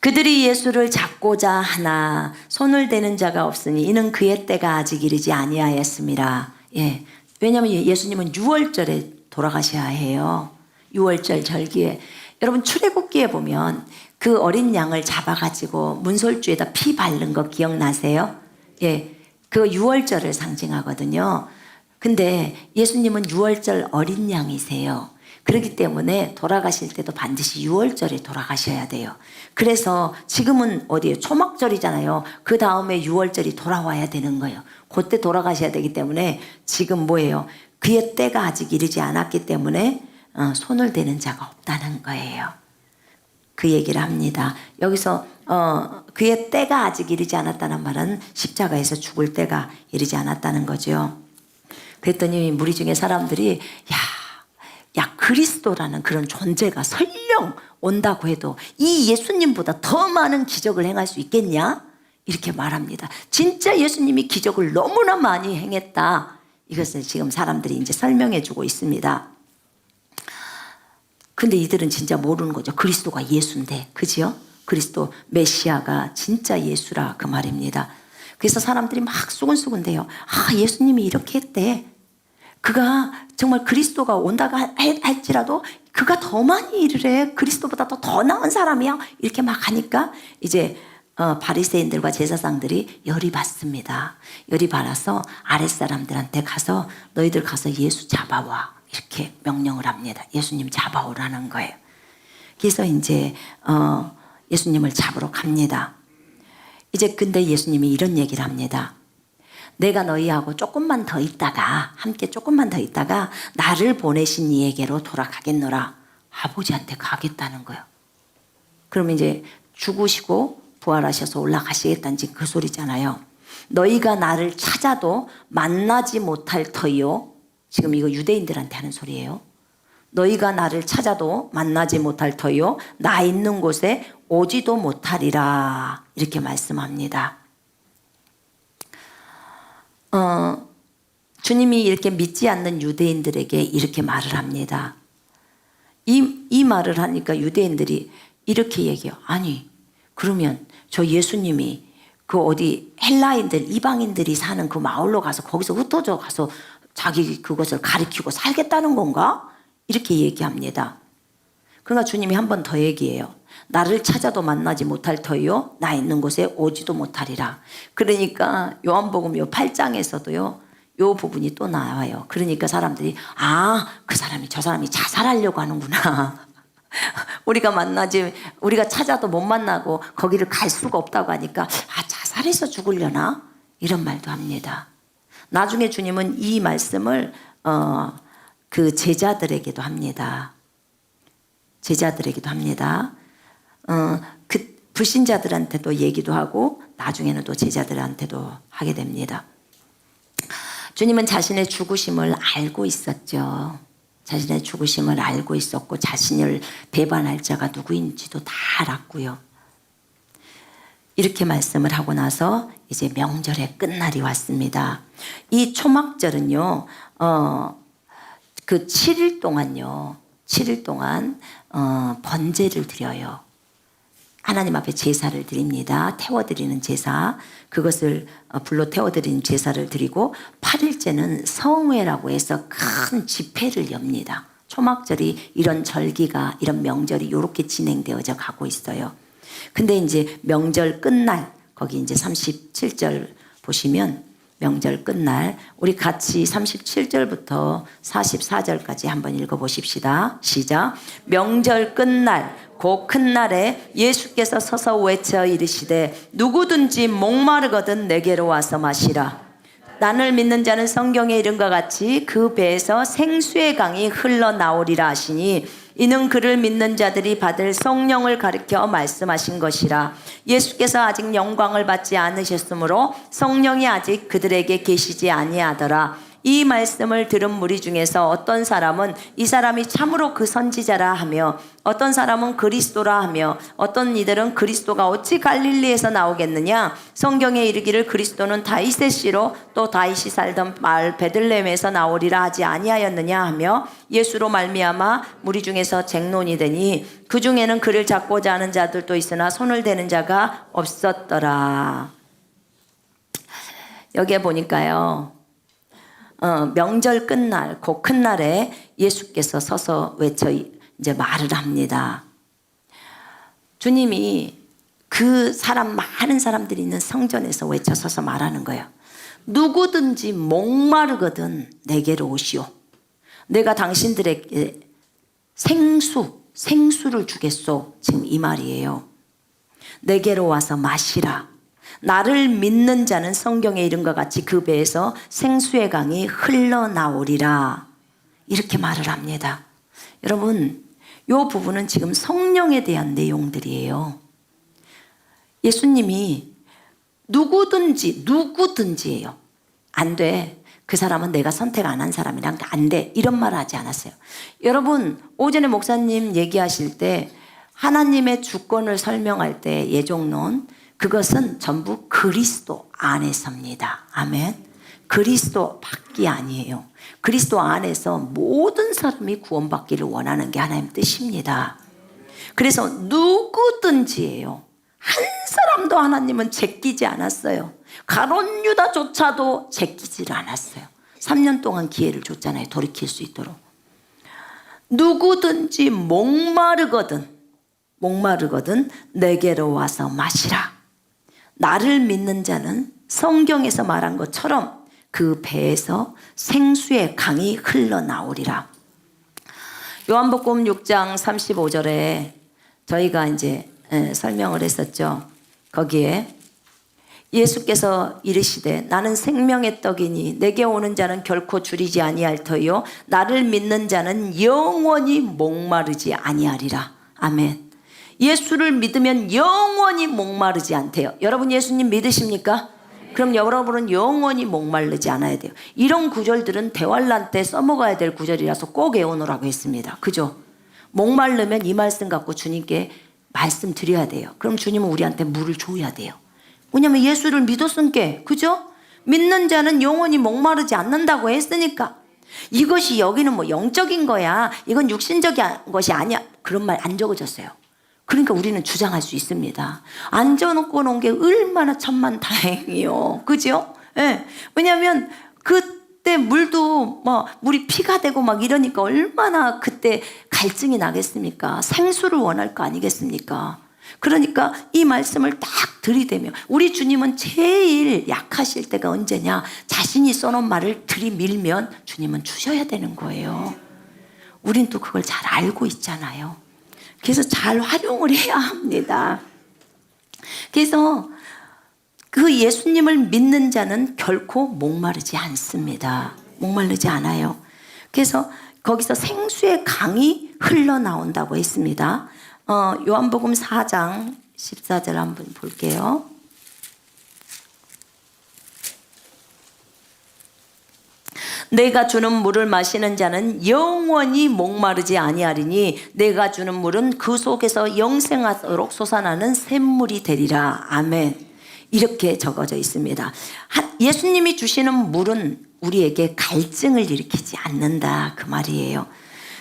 그들이 예수를 잡고자 하나 손을 대는 자가 없으니 이는 그의 때가 아직 이르지 아니하였습니다. 예. 왜냐하면 예수님은 6월절에 돌아가셔야 해요. 6월절 절기에. 여러분 출애굽기에 보면 그 어린 양을 잡아가지고 문설주에다 피 바른 거 기억나세요? 예. 그 6월절을 상징하거든요. 근데 예수님은 6월절 어린 양이세요. 그렇기 때문에 돌아가실 때도 반드시 6월절에 돌아가셔야 돼요. 그래서 지금은 어디에요? 초막절이잖아요. 그 다음에 6월절이 돌아와야 되는 거예요. 그때 돌아가셔야 되기 때문에 지금 뭐예요? 그의 때가 아직 이르지 않았기 때문에 손을 대는 자가 없다는 거예요. 그 얘기를 합니다. 여기서 그의 때가 아직 이르지 않았다는 말은 십자가에서 죽을 때가 이르지 않았다는 거죠. 그랬더니 무리 중에 사람들이 야 그리스도라는 그런 존재가 설령 온다고 해도 이 예수님보다 더 많은 기적을 행할 수 있겠냐? 이렇게 말합니다. 진짜 예수님이 기적을 너무나 많이 행했다. 이것을 지금 사람들이 이제 설명해 주고 있습니다. 근데 이들은 진짜 모르는 거죠. 그리스도가 예수인데, 그지요? 그리스도 메시아가 진짜 예수라 그 말입니다. 그래서 사람들이 막 수근수근대요. 아, 예수님이 이렇게 했대. 그가 정말 그리스도가 온다고 할지라도 그가 더 많이 일을 해. 그리스도보다 더 나은 사람이야. 이렇게 막 하니까 이제 바리새인들과 제사장들이 열이 받습니다. 열이 받아서 아랫사람들한테 가서 너희들 가서 예수 잡아와. 이렇게 명령을 합니다. 예수님 잡아오라는 거예요. 그래서 이제 예수님을 잡으러 갑니다. 이제 근데 예수님이 이런 얘기를 합니다. 내가 너희하고 함께 조금만 더 있다가 나를 보내신 이에게로 돌아가겠노라. 아버지한테 가겠다는 거예요. 그러면 이제 죽으시고 부활하셔서 올라가시겠다는 그 소리잖아요. 너희가 나를 찾아도 만나지 못할 터이요. 지금 이거 유대인들한테 하는 소리예요. 너희가 나를 찾아도 만나지 못할 터이요. 나 있는 곳에 오지도 못하리라. 이렇게 말씀합니다. 주님이 이렇게 믿지 않는 유대인들에게 이렇게 말을 합니다. 이 말을 하니까 유대인들이 이렇게 얘기해요. 아니, 그러면 저 예수님이 그 어디 헬라인들, 이방인들이 사는 그 마을로 가서 거기서 흩어져 가서 자기 그것을 가리키고 살겠다는 건가? 이렇게 얘기합니다. 그러니까 주님이 한 번 더 얘기해요. 나를 찾아도 만나지 못할 터이요. 나 있는 곳에 오지도 못하리라. 그러니까 요한복음 요 8장에서도요. 요 부분이 또 나와요. 그러니까 사람들이 그 사람이 저 사람이 자살하려고 하는구나. 우리가 만나지 우리가 찾아도 못 만나고 거기를 갈 수가 없다고 하니까 자살해서 죽으려나? 이런 말도 합니다. 나중에 주님은 이 말씀을 그 제자들에게도 합니다. 제자들에게도 합니다. 그 불신자들한테도 얘기도 하고 나중에는 또 제자들한테도 하게 됩니다. 주님은 자신의 죽으심을 알고 있었죠. 자신의 죽으심을 알고 있었고 자신을 배반할 자가 누구인지도 다 알았고요. 이렇게 말씀을 하고 나서 이제 명절의 끝날이 왔습니다. 이 초막절은요, 그 7일 동안요, 7일 동안 번제를 드려요. 하나님 앞에 제사를 드립니다. 태워드리는 제사, 그것을 불로 태워드리는 제사를 드리고 8일째는 성회라고 해서 큰 집회를 엽니다. 초막절이 이런 절기가 이런 명절이 이렇게 진행되어져 가고 있어요. 근데 이제 명절 끝날 거기 이제 37절 보시면 명절 끝날 우리 같이 37절부터 44절까지 한번 읽어보십시다. 시작. 명절 끝날 곧 큰 날에 예수께서 서서 외쳐 이르시되 누구든지 목마르거든 내게로 와서 마시라. 나를 믿는 자는 성경에 이른 것 같이 그 배에서 생수의 강이 흘러나오리라 하시니 이는 그를 믿는 자들이 받을 성령을 가리켜 말씀하신 것이라. 예수께서 아직 영광을 받지 않으셨으므로 성령이 아직 그들에게 계시지 아니하더라. 이 말씀을 들은 무리 중에서 어떤 사람은 이 사람이 참으로 그 선지자라 하며 어떤 사람은 그리스도라 하며 어떤 이들은 그리스도가 어찌 갈릴리에서 나오겠느냐. 성경에 이르기를 그리스도는 다윗의 씨로 또 다윗이 살던 마을 베들레헴에서 나오리라 하지 아니하였느냐 하며 예수로 말미암아 무리 중에서 쟁론이 되니 그 중에는 그를 잡고자 하는 자들도 있으나 손을 대는 자가 없었더라. 여기에 보니까요, 명절 끝날, 그 큰 날에 예수께서 서서 외쳐 이제 말을 합니다. 주님이 그 사람, 많은 사람들이 있는 성전에서 외쳐 서서 말하는 거예요. 누구든지 목마르거든 내게로 오시오. 내가 당신들에게 생수를 주겠소. 지금 이 말이에요. 내게로 와서 마시라. 나를 믿는 자는 성경에 이른 것 같이 그 배에서 생수의 강이 흘러나오리라. 이렇게 말을 합니다. 여러분, 이 부분은 지금 성령에 대한 내용들이에요. 예수님이 누구든지예요. 안 돼. 그 사람은 내가 선택 안 한 사람이란 안 돼. 이런 말을 하지 않았어요. 여러분, 오전에 목사님 얘기하실 때 하나님의 주권을 설명할 때 예종론, 그것은 전부 그리스도 안에서입니다. 아멘. 그리스도 밖이 아니에요. 그리스도 안에서 모든 사람이 구원받기를 원하는 게 하나님 뜻입니다. 그래서 누구든지예요. 한 사람도 하나님은 제끼지 않았어요. 가룟 유다조차도 제끼질 않았어요. 3년 동안 기회를 줬잖아요. 돌이킬 수 있도록. 누구든지 목마르거든 내게로 와서 마시라. 나를 믿는 자는 성경에서 말한 것처럼 그 배에서 생수의 강이 흘러나오리라. 요한복음 6장 35절에 저희가 이제 설명을 했었죠. 거기에 예수께서 이르시되 나는 생명의 떡이니 내게 오는 자는 결코 줄이지 아니할 터요 나를 믿는 자는 영원히 목마르지 아니하리라. 아멘. 예수를 믿으면 영원히 목마르지 않대요. 여러분 예수님 믿으십니까? 그럼 여러분은 영원히 목마르지 않아야 돼요. 이런 구절들은 대환란 때 써먹어야 될 구절이라서 꼭 외워놓으라고 했습니다. 그죠? 목마르면 이 말씀 갖고 주님께 말씀 드려야 돼요. 그럼 주님은 우리한테 물을 줘야 돼요. 왜냐면 예수를 믿었으니까. 그죠? 믿는 자는 영원히 목마르지 않는다고 했으니까. 이것이 여기는 뭐 영적인 거야, 이건 육신적인 것이 아니야, 그런 말 안 적어졌어요. 그러니까 우리는 주장할 수 있습니다. 안 적어놓고 놓은 게 얼마나 천만다행이요. 그죠? 예. 왜냐하면 그때 물도 물이 피가 되고 막 이러니까 얼마나 그때 갈증이 나겠습니까? 생수를 원할 거 아니겠습니까? 그러니까 이 말씀을 딱 들이대며 우리 주님은 제일 약하실 때가 언제냐? 자신이 써놓은 말을 들이밀면 주님은 주셔야 되는 거예요. 우린 또 그걸 잘 알고 있잖아요. 그래서 잘 활용을 해야 합니다. 그래서 그 예수님을 믿는 자는 결코 목마르지 않습니다. 목마르지 않아요. 그래서 거기서 생수의 강이 흘러나온다고 했습니다. 요한복음 4장 14절 한번 볼게요. 내가 주는 물을 마시는 자는 영원히 목마르지 아니하리니 내가 주는 물은 그 속에서 영생하도록 솟아나는 샘물이 되리라. 아멘. 이렇게 적어져 있습니다. 예수님이 주시는 물은 우리에게 갈증을 일으키지 않는다 그 말이에요.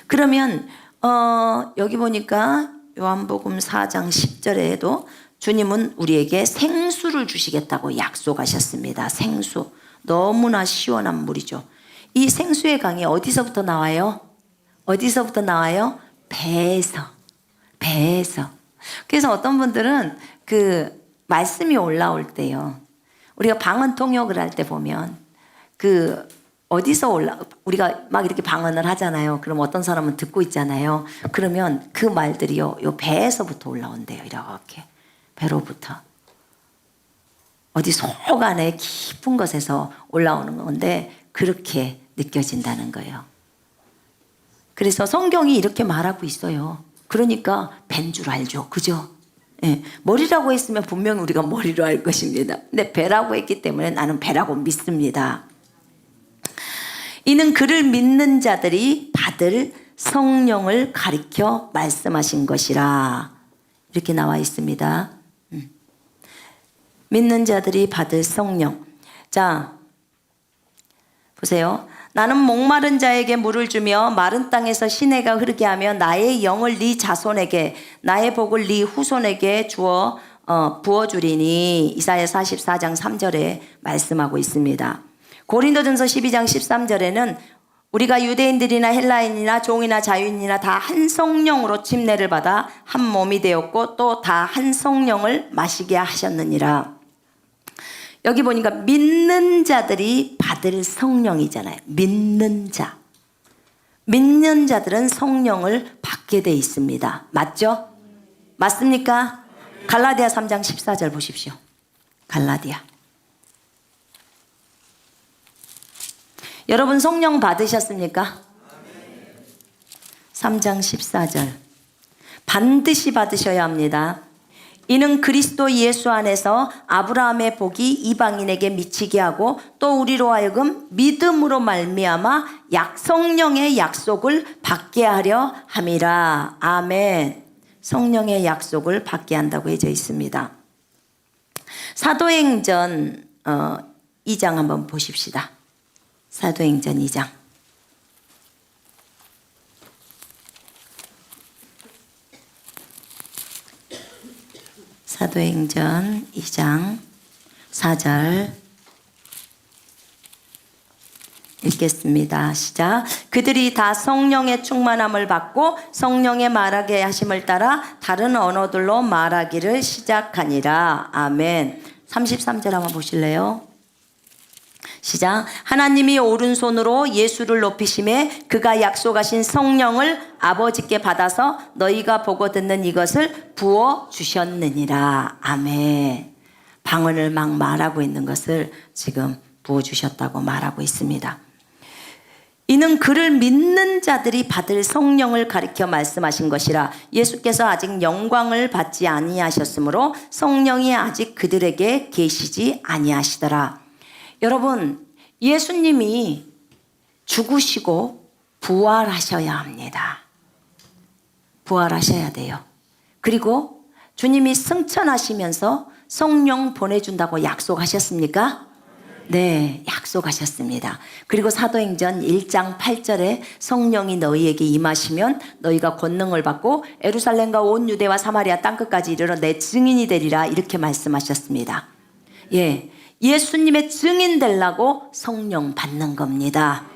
그러면 여기 보니까 요한복음 4장 10절에도 주님은 우리에게 생수를 주시겠다고 약속하셨습니다. 생수. 너무나 시원한 물이죠. 이 생수의 강이 어디서부터 나와요? 어디서부터 나와요? 배에서. 그래서 어떤 분들은 그 말씀이 올라올 때요. 우리가 방언 통역을 할 때 보면 우리가 막 이렇게 방언을 하잖아요. 그럼 어떤 사람은 듣고 있잖아요. 그러면 그 말들이요, 요 배에서부터 올라온대요. 이렇게. 배로부터. 어디 속 안에 깊은 곳에서 올라오는 건데, 그렇게 느껴진다는 거예요. 그래서 성경이 이렇게 말하고 있어요. 그러니까 배인 줄 알죠. 그죠? 예, 머리라고 했으면 분명히 우리가 머리로 알 것입니다. 근데 배라고 했기 때문에 나는 배라고 믿습니다. 이는 그를 믿는 자들이 받을 성령을 가리켜 말씀하신 것이라. 이렇게 나와 있습니다. 믿는 자들이 받을 성령. 자, 보세요. 나는 목마른 자에게 물을 주며 마른 땅에서 시내가 흐르게 하며 나의 영을 네 자손에게 나의 복을 네 후손에게 주어 부어주리니. 이사야 44장 3절에 말씀하고 있습니다. 고린도전서 12장 13절에는 우리가 유대인들이나 헬라인이나 종이나 자유인이나 다 한 성령으로 침례를 받아 한 몸이 되었고 또 다 한 성령을 마시게 하셨느니라. 여기 보니까 믿는 자들이 받을 성령이잖아요. 믿는 자. 믿는 자들은 성령을 받게 돼 있습니다. 맞죠? 맞습니까? 갈라디아 3장 14절 보십시오. 갈라디아. 여러분 성령 받으셨습니까? 3장 14절. 반드시 받으셔야 합니다. 이는 그리스도 예수 안에서 아브라함의 복이 이방인에게 미치게 하고 또 우리로 하여금 믿음으로 말미암아 성령의 약속을 받게 하려 함이라. 아멘. 성령의 약속을 받게 한다고 해져 있습니다. 사도행전 2장 한번 보십시다. 사도행전 2장. 사도행전 2장 4절 읽겠습니다. 시작. 그들이 다 성령의 충만함을 받고 성령의 말하게 하심을 따라 다른 언어들로 말하기를 시작하니라. 아멘. 33절 한번 보실래요? 시작. 하나님이 오른손으로 예수를 높이심에 그가 약속하신 성령을 아버지께 받아서 너희가 보고 듣는 이것을 부어 주셨느니라. 아멘. 방언을 막 말하고 있는 것을 지금 부어 주셨다고 말하고 있습니다. 이는 그를 믿는 자들이 받을 성령을 가리켜 말씀하신 것이라. 예수께서 아직 영광을 받지 아니하셨으므로 성령이 아직 그들에게 계시지 아니하시더라. 여러분, 예수님이 죽으시고 부활하셔야 합니다. 부활하셔야 돼요. 그리고 주님이 승천하시면서 성령 보내준다고 약속하셨습니까? 네, 약속하셨습니다. 그리고 사도행전 1장 8절에 성령이 너희에게 임하시면 너희가 권능을 받고 예루살렘과 온 유대와 사마리아 땅끝까지 이르러 내 증인이 되리라. 이렇게 말씀하셨습니다. 예, 예수님의 증인 되려고 성령 받는 겁니다.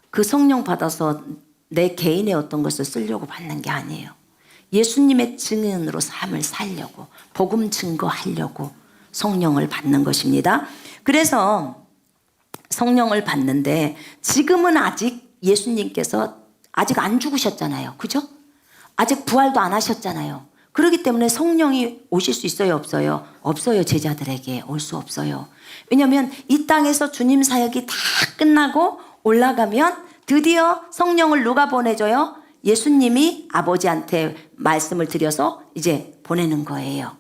그 성령 받아서 내 개인의 어떤 것을 쓰려고 받는 게 아니에요. 예수님의 증인으로 삶을 살려고, 복음 증거하려고 성령을 받는 것입니다. 그래서 성령을 받는데 지금은 아직 예수님께서 아직 안 죽으셨잖아요. 그죠? 아직 부활도 안 하셨잖아요. 그렇기 때문에 성령이 오실 수 있어요, 없어요? 없어요. 제자들에게 올 수 없어요. 왜냐하면 이 땅에서 주님 사역이 다 끝나고 올라가면 드디어 성령을 누가 보내줘요? 예수님이 아버지한테 말씀을 드려서 이제 보내는 거예요.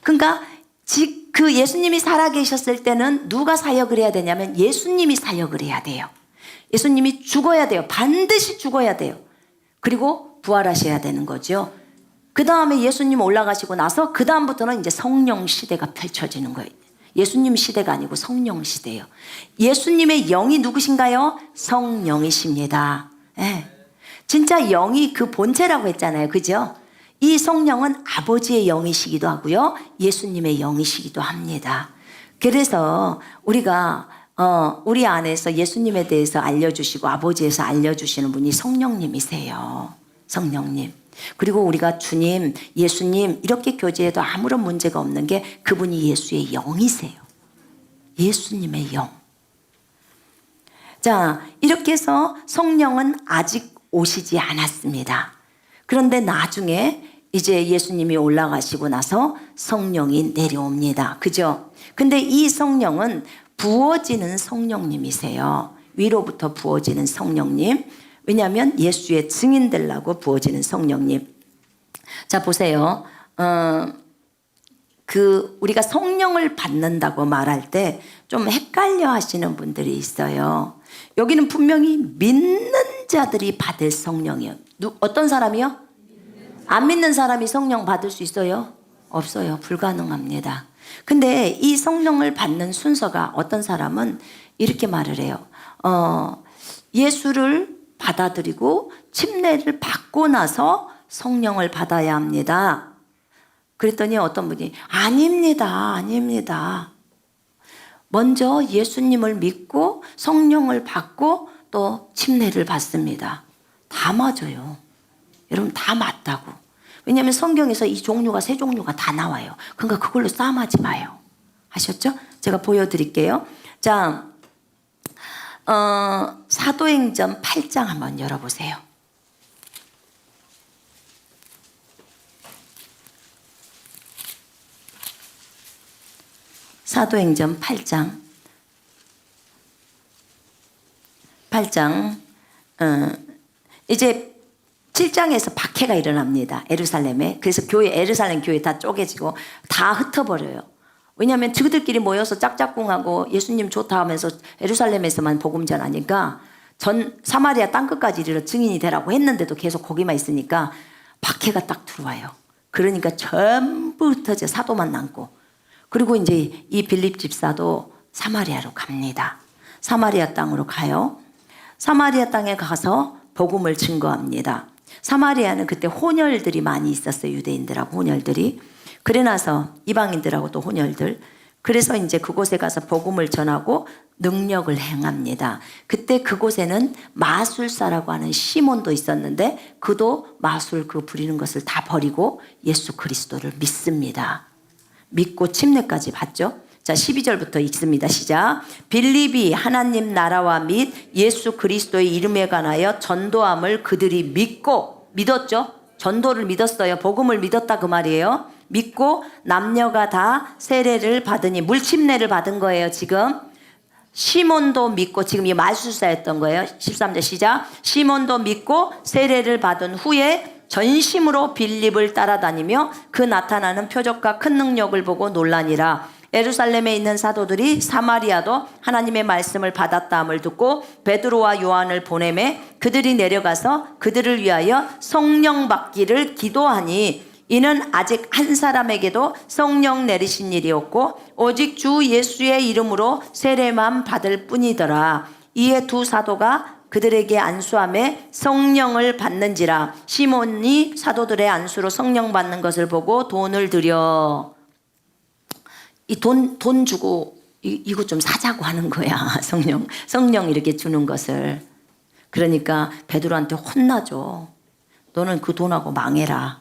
그러니까 그 예수님이 살아계셨을 때는 누가 사역을 해야 되냐면 예수님이 사역을 해야 돼요. 예수님이 죽어야 돼요. 반드시 죽어야 돼요. 그리고 부활하셔야 되는 거죠. 그 다음에 예수님 올라가시고 나서 그 다음부터는 이제 성령 시대가 펼쳐지는 거예요. 예수님 시대가 아니고 성령 시대예요. 예수님의 영이 누구신가요? 성령이십니다. 네. 진짜 영이 그 본체라고 했잖아요. 그죠? 이 성령은 아버지의 영이시기도 하고요. 예수님의 영이시기도 합니다. 그래서 우리가 우리 안에서 예수님에 대해서 알려주시고 아버지에서 알려주시는 분이 성령님이세요. 성령님. 그리고 우리가 주님, 예수님 이렇게 교제해도 아무런 문제가 없는 게 그분이 예수의 영이세요. 예수님의 영. 자, 이렇게 해서 성령은 아직 오시지 않았습니다. 그런데 나중에 이제 예수님이 올라가시고 나서 성령이 내려옵니다. 그죠? 근데 이 성령은 부어지는 성령님이세요. 위로부터 부어지는 성령님. 왜냐하면 예수의 증인 되려고 부어지는 성령님. 자, 보세요. 우리가 성령을 받는다고 말할 때 좀 헷갈려 하시는 분들이 있어요. 여기는 분명히 믿는 자들이 받을 성령이요. 어떤 사람이요? 안 믿는 사람이 성령 받을 수 있어요? 없어요. 불가능합니다. 근데 이 성령을 받는 순서가 어떤 사람은 이렇게 말을 해요. 예수를 받아들이고 침례를 받고 나서 성령을 받아야 합니다. 그랬더니 어떤 분이 아닙니다. 아닙니다. 먼저 예수님을 믿고 성령을 받고 또 침례를 받습니다. 다 맞아요. 여러분 다 맞다고. 왜냐하면 성경에서 이 종류가 세 종류가 다 나와요. 그러니까 그걸로 싸움하지 마요. 아셨죠? 제가 보여드릴게요. 자, 사도행전 8장 한번 열어보세요. 사도행전 8장. 이제 7장에서 박해가 일어납니다. 예루살렘에. 그래서 예루살렘 교회 다 쪼개지고 다 흩어버려요. 왜냐하면 저들끼리 모여서 짝짝꿍하고 예수님 좋다 하면서 예루살렘에서만 복음 전하니까 전 사마리아 땅끝까지 이르러 증인이 되라고 했는데도 계속 거기만 있으니까 박해가 딱 들어와요. 그러니까 전부 흩어져 사도만 남고. 그리고 이제 이 빌립 집사도 사마리아로 갑니다. 사마리아 땅으로 가요. 사마리아 땅에 가서 복음을 증거합니다. 사마리아는 그때 혼혈들이 많이 있었어요. 유대인들하고 혼혈들이. 그래 나서 이방인들하고 또 혼혈들. 그래서 이제 그곳에 가서 복음을 전하고 능력을 행합니다. 그때 그곳에는 마술사라고 하는 시몬도 있었는데 그도 마술 부리는 것을 다 버리고 예수 그리스도를 믿습니다. 믿고 침례까지 받죠. 자, 12절부터 읽습니다. 시작. 빌립이 하나님 나라와 및 예수 그리스도의 이름에 관하여 전도함을 그들이 믿었죠. 전도를 믿었어요. 복음을 믿었다 그 말이에요. 믿고 남녀가 다 세례를 받으니 물침례를 받은 거예요. 지금 시몬도 믿고, 지금 이 마술사였던 거예요. 13절 시작. 시몬도 믿고 세례를 받은 후에 전심으로 빌립을 따라다니며 그 나타나는 표적과 큰 능력을 보고 놀라니라. 예루살렘에 있는 사도들이 사마리아도 하나님의 말씀을 받았다함을 듣고 베드로와 요한을 보내매 그들이 내려가서 그들을 위하여 성령 받기를 기도하니 이는 아직 한 사람에게도 성령 내리신 일이 없고 오직 주 예수의 이름으로 세례만 받을 뿐이더라. 이에 두 사도가 그들에게 안수함에 성령을 받는지라. 시몬이 사도들의 안수로 성령 받는 것을 보고 돈을 들여, 이 돈 주고 이거 좀 사자고 하는 거야. 성령 이렇게 주는 것을. 그러니까 베드로한테 혼나죠. 너는 그 돈하고 망해라.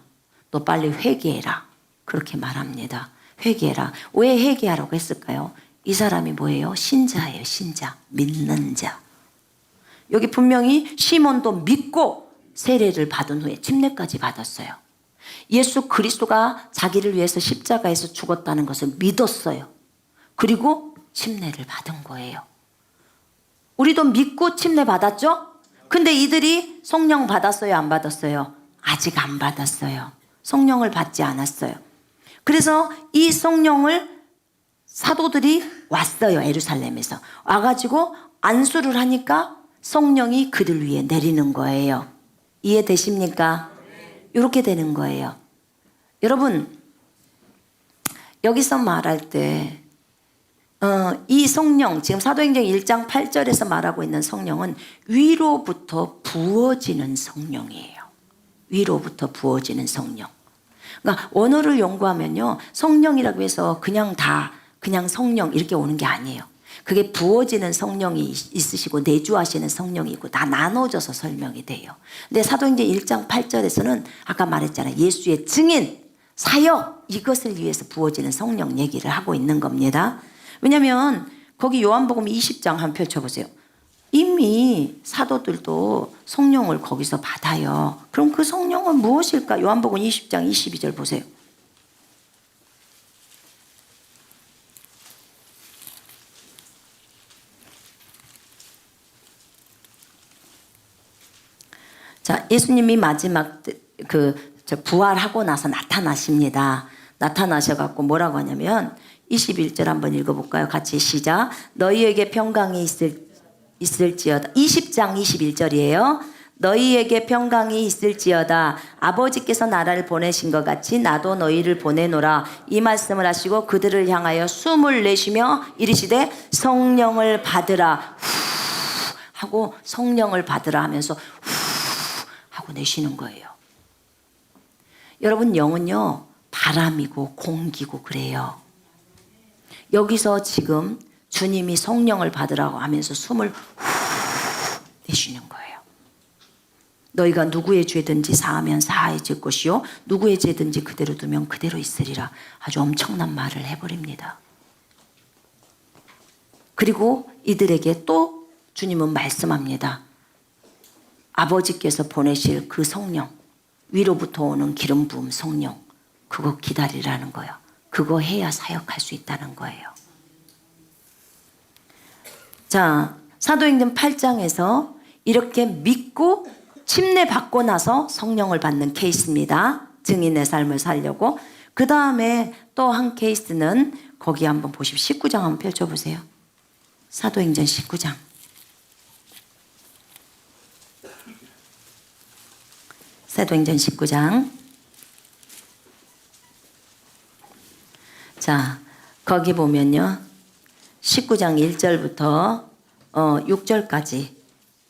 너 빨리 회개해라. 그렇게 말합니다. 회개해라. 왜 회개하라고 했을까요? 이 사람이 뭐예요? 신자예요. 신자. 믿는 자. 여기 분명히 시몬도 믿고 세례를 받은 후에 침례까지 받았어요. 예수 그리스도가 자기를 위해서 십자가에서 죽었다는 것을 믿었어요. 그리고 침례를 받은 거예요. 우리도 믿고 침례 받았죠? 근데 이들이 성령 받았어요? 안 받았어요? 아직 안 받았어요. 성령을 받지 않았어요. 그래서 이 성령을 사도들이 왔어요. 예루살렘에서 와가지고 안수를 하니까 성령이 그들 위에 내리는 거예요. 이해되십니까? 이렇게 되는 거예요. 여러분, 여기서 말할 때 이 성령, 지금 사도행전 1장 8절에서 말하고 있는 성령은 위로부터 부어지는 성령이에요. 위로부터 부어지는 성령. 그러니까 원어를 연구하면요, 성령이라고 해서 그냥 성령 이렇게 오는 게 아니에요. 그게 부어지는 성령이 있으시고 내주하시는 성령이 있고 다 나눠져서 설명이 돼요. 근데 사도행전 1장 8절에서는 아까 말했잖아요. 예수의 증인, 사역, 이것을 위해서 부어지는 성령 얘기를 하고 있는 겁니다. 왜냐하면 거기 요한복음 20장 한번 펼쳐보세요. 이미 사도들도 성령을 거기서 받아요. 그럼 그 성령은 무엇일까? 요한복음 20장 22절 보세요. 자, 예수님이 마지막 부활하고 나서 나타나십니다. 나타나셔갖고 뭐라고 하냐면 21절 한번 읽어볼까요? 같이 시작. 너희에게 평강이 있을지어다. 20장 21절이에요. 너희에게 평강이 있을지어다. 아버지께서 나를 보내신 것 같이 나도 너희를 보내노라. 이 말씀을 하시고 그들을 향하여 숨을 내쉬며 이르시되 성령을 받으라. 후 하고 성령을 받으라 하면서 후 하고 내쉬는 거예요. 여러분, 영은요 바람이고 공기고 그래요. 여기서 지금 주님이 성령을 받으라고 하면서 숨을 후 내쉬는 거예요. 너희가 누구의 죄든지 사하면 사해질 것이요 누구의 죄든지 그대로 두면 그대로 있으리라. 아주 엄청난 말을 해버립니다. 그리고 이들에게 또 주님은 말씀합니다. 아버지께서 보내실 그 성령, 위로부터 오는 기름 부음 성령, 그거 기다리라는 거예요. 그거 해야 사역할 수 있다는 거예요. 자, 사도행전 8장에서 이렇게 믿고 침례 받고 나서 성령을 받는 케이스입니다. 증인의 삶을 살려고. 그 다음에 또 한 케이스는 거기 한번 보십시오. 19장 한번 펼쳐보세요. 사도행전 19장. 사도행전 19장. 자, 거기 보면요. 19장 1절부터 6절까지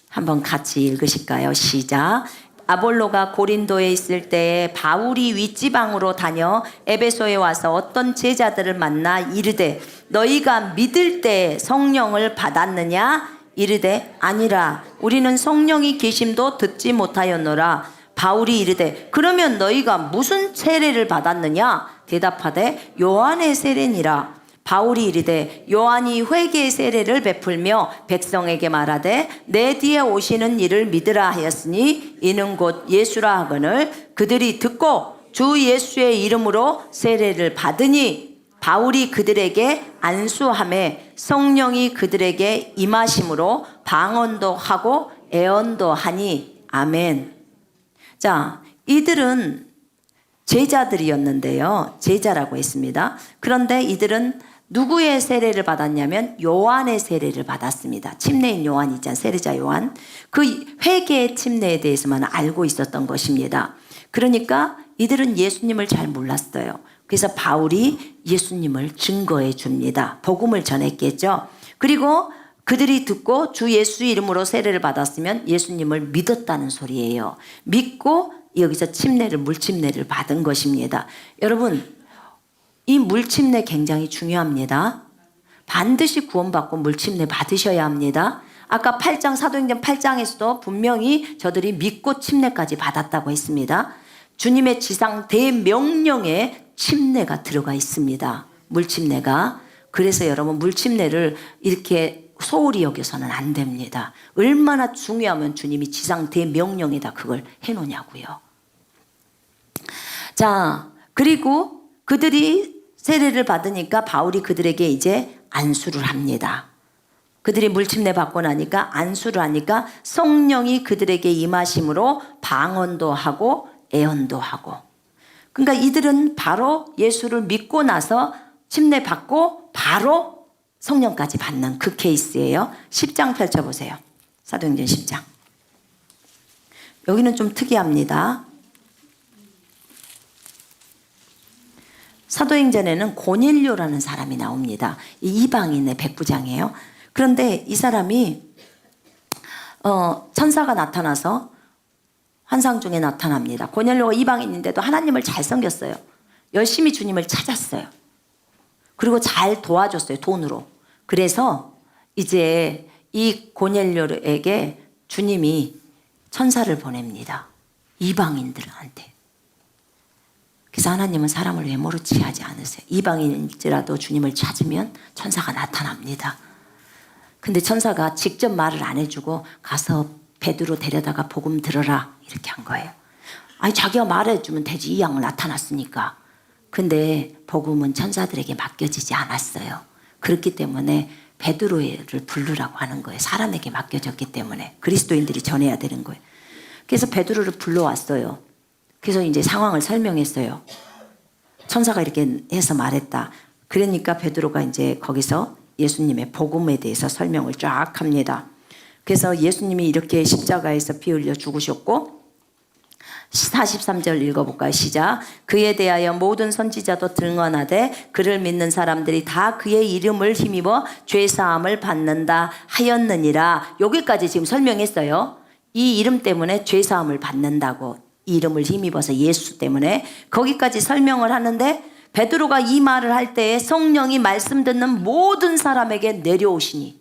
한번 같이 읽으실까요? 시작. 아볼로가 고린도에 있을 때에 바울이 윗지방으로 다녀 에베소에 와서 어떤 제자들을 만나 이르되 너희가 믿을 때 성령을 받았느냐? 이르되 아니라 우리는 성령이 계심도 듣지 못하였노라. 바울이 이르되 그러면 너희가 무슨 세례를 받았느냐? 대답하되 요한의 세례니라. 바울이 이르되 요한이 회개의 세례를 베풀며 백성에게 말하되 내 뒤에 오시는 이를 믿으라 하였으니 이는 곧 예수라 하거늘 그들이 듣고 주 예수의 이름으로 세례를 받으니 바울이 그들에게 안수하매 성령이 그들에게 임하심으로 방언도 하고 애언도 하니 아멘. 자, 이들은 제자들이었는데요. 제자라고 했습니다. 그런데 이들은 누구의 세례를 받았냐면 요한의 세례를 받았습니다. 침례인 요한 있잖아요. 세례자 요한. 그 회개의 침례에 대해서만 알고 있었던 것입니다. 그러니까 이들은 예수님을 잘 몰랐어요. 그래서 바울이 예수님을 증거해 줍니다. 복음을 전했겠죠. 그리고 그들이 듣고 주 예수 이름으로 세례를 받았으면 예수님을 믿었다는 소리예요. 믿고 여기서 물침례를 받은 것입니다. 여러분, 이 물침례 굉장히 중요합니다. 반드시 구원받고 물침례 받으셔야 합니다. 아까 8장 사도행전 8장에서도 분명히 저들이 믿고 침례까지 받았다고 했습니다. 주님의 지상 대명령에 침례가 들어가 있습니다. 물침례가. 그래서 여러분 물침례를 이렇게 소홀히 여겨서는 안 됩니다. 얼마나 중요하면 주님이 지상 대명령에다 그걸 해놓냐고요. 자, 그리고 그들이 세례를 받으니까 바울이 그들에게 이제 안수를 합니다. 그들이 물침례 받고 나니까 안수를 하니까 성령이 그들에게 임하심으로 방언도 하고 애언도 하고. 그러니까 이들은 바로 예수를 믿고 나서 침례 받고 바로 성령까지 받는 그 케이스예요. 10장 펼쳐보세요. 사도행전 10장. 여기는 좀 특이합니다. 사도행전에는 고넬료라는 사람이 나옵니다. 이방인의 백부장이에요. 그런데 이 사람이 천사가 나타나서 환상 중에 나타납니다. 고넬료가 이방인인데도 하나님을 잘 섬겼어요. 열심히 주님을 찾았어요. 그리고 잘 도와줬어요. 돈으로. 그래서 이제 이 고넬료에게 주님이 천사를 보냅니다. 이방인들한테. 그래서 하나님은 사람을 외모로 취하지 않으세요. 이방인일지라도 주님을 찾으면 천사가 나타납니다. 근데 천사가 직접 말을 안 해주고 가서 베드로 데려다가 복음 들어라 이렇게 한 거예요. 아니 자기가 말해주면 되지, 이 양 나타났으니까. 근데 복음은 천사들에게 맡겨지지 않았어요. 그렇기 때문에 베드로를 부르라고 하는 거예요. 사람에게 맡겨졌기 때문에. 그리스도인들이 전해야 되는 거예요. 그래서 베드로를 불러왔어요. 그래서 이제 상황을 설명했어요. 천사가 이렇게 해서 말했다. 그러니까 베드로가 이제 거기서 예수님의 복음에 대해서 설명을 쫙 합니다. 그래서 예수님이 이렇게 십자가에서 피 흘려 죽으셨고 43절 읽어볼까요? 시작. 그에 대하여 모든 선지자도 증언하되 그를 믿는 사람들이 다 그의 이름을 힘입어 죄사함을 받는다 하였느니라. 여기까지 지금 설명했어요. 이 이름 때문에 죄사함을 받는다고. 이 이름을 힘입어서 예수 때문에. 거기까지 설명을 하는데 베드로가 이 말을 할 때에 성령이 말씀 듣는 모든 사람에게 내려오시니.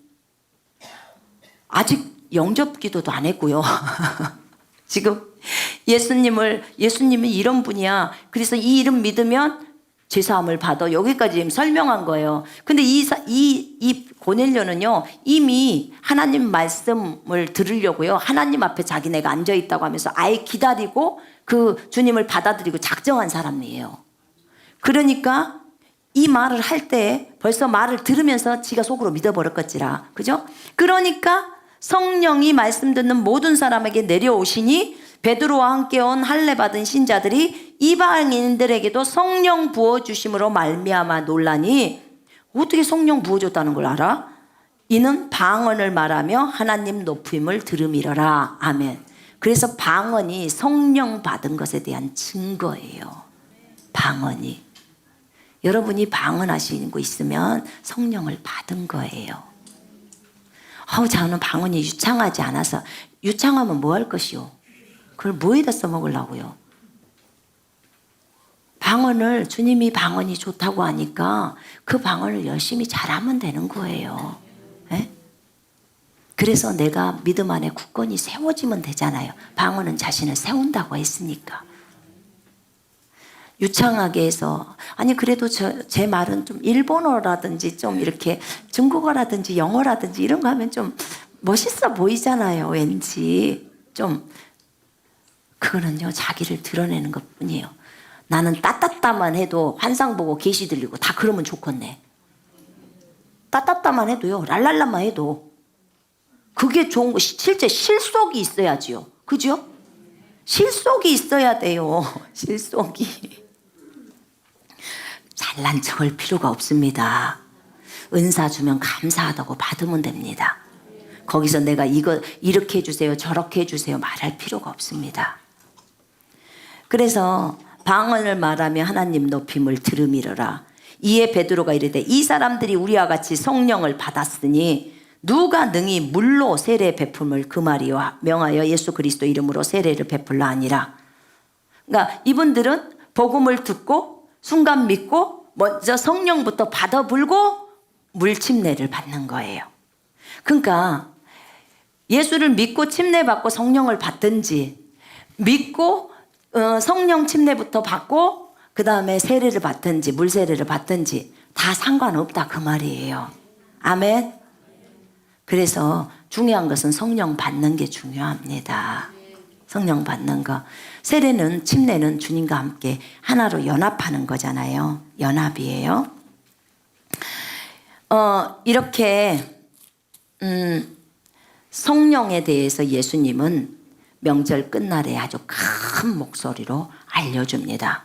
아직 영접 기도도 안 했고요. 지금 예수님이 이런 분이야. 그래서 이 이름 믿으면 죄사함을 받아. 여기까지 지금 설명한 거예요. 근데 이 고넬료는요, 이미 하나님 말씀을 들으려고요, 하나님 앞에 자기네가 앉아있다고 하면서 아예 기다리고 그 주님을 받아들이고 작정한 사람이에요. 그러니까 이 말을 할 때 벌써 말을 들으면서 지가 속으로 믿어버렸겠지라. 그죠? 그러니까 성령이 말씀 듣는 모든 사람에게 내려오시니 베드로와 함께 온 할례 받은 신자들이 이방인들에게도 성령 부어주심으로 말미암아 놀라니. 어떻게 성령 부어줬다는 걸 알아? 이는 방언을 말하며 하나님 높임을 들음이러라. 아멘. 그래서 방언이 성령 받은 것에 대한 증거예요. 방언이. 여러분이 방언하시는 거 있으면 성령을 받은 거예요. 저는 방언이 유창하지 않아서. 유창하면 뭐 할 것이요? 그걸 뭐에다 써먹으려고요? 방언을, 주님이 방언이 좋다고 하니까 그 방언을 열심히 잘하면 되는 거예요. 네? 그래서 내가 믿음 안에 굳건히 세워지면 되잖아요. 방언은 자신을 세운다고 했으니까. 유창하게 해서, 아니 그래도 제 말은 좀 일본어라든지 좀 이렇게 중국어라든지 영어라든지 이런 거 하면 좀 멋있어 보이잖아요. 왠지 좀. 그거는요, 자기를 드러내는 것 뿐이에요. 나는 따따따만 해도 환상 보고 계시 들리고 다 그러면 좋겠네. 따따따만 해도요, 랄랄라만 해도 그게 좋은 거. 실제 실속이 있어야지요. 그죠? 실속이 있어야 돼요. 실속이. 잘난 척할 필요가 없습니다. 은사 주면 감사하다고 받으면 됩니다. 거기서 내가 이거 이렇게 해주세요, 저렇게 해주세요 말할 필요가 없습니다. 그래서 방언을 말하며 하나님 높임을 들음이러라. 이에 베드로가 이르되 이 사람들이 우리와 같이 성령을 받았으니 누가 능히 물로 세례 베품을 금하리요 명하여 예수 그리스도 이름으로 세례를 베풀라 하니라. 그러니까 이분들은 복음을 듣고 순간 믿고 먼저 성령부터 받아 불고 물침례를 받는 거예요. 그러니까 예수를 믿고 침례 받고 성령을 받든지, 믿고 성령 침례부터 받고 그 다음에 세례를 받든지 물 세례를 받든지 다 상관없다 그 말이에요. 아멘. 그래서 중요한 것은 성령 받는 게 중요합니다. 성령 받는 거. 세례는 침례는 주님과 함께 하나로 연합하는 거잖아요. 연합이에요. 이렇게 성령에 대해서 예수님은 명절 끝날에 아주 큰 목소리로 알려줍니다.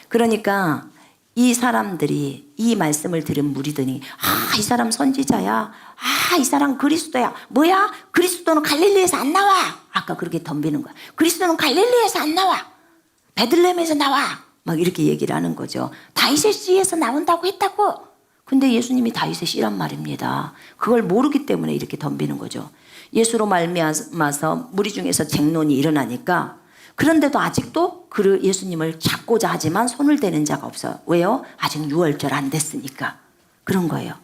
그러니까 이 사람들이 이 말씀을 들은 무리들이 이 사람 선지자야. 이 사람 그리스도야. 뭐야? 그리스도는 갈릴리에서 안 나와. 아까 그렇게 덤비는 거야. 그리스도는 갈릴리에서 안 나와. 베들레헴에서 나와. 막 이렇게 얘기를 하는 거죠. 다윗의 씨에서 나온다고 했다고. 근데 예수님이 다윗의 씨란 말입니다. 그걸 모르기 때문에 이렇게 덤비는 거죠. 예수로 말미암아서 무리 중에서 쟁론이 일어나니까 그런데도 아직도 그 예수님을 잡고자 하지만 손을 대는 자가 없어요. 왜요? 아직 유월절 안 됐으니까. 그런 거예요.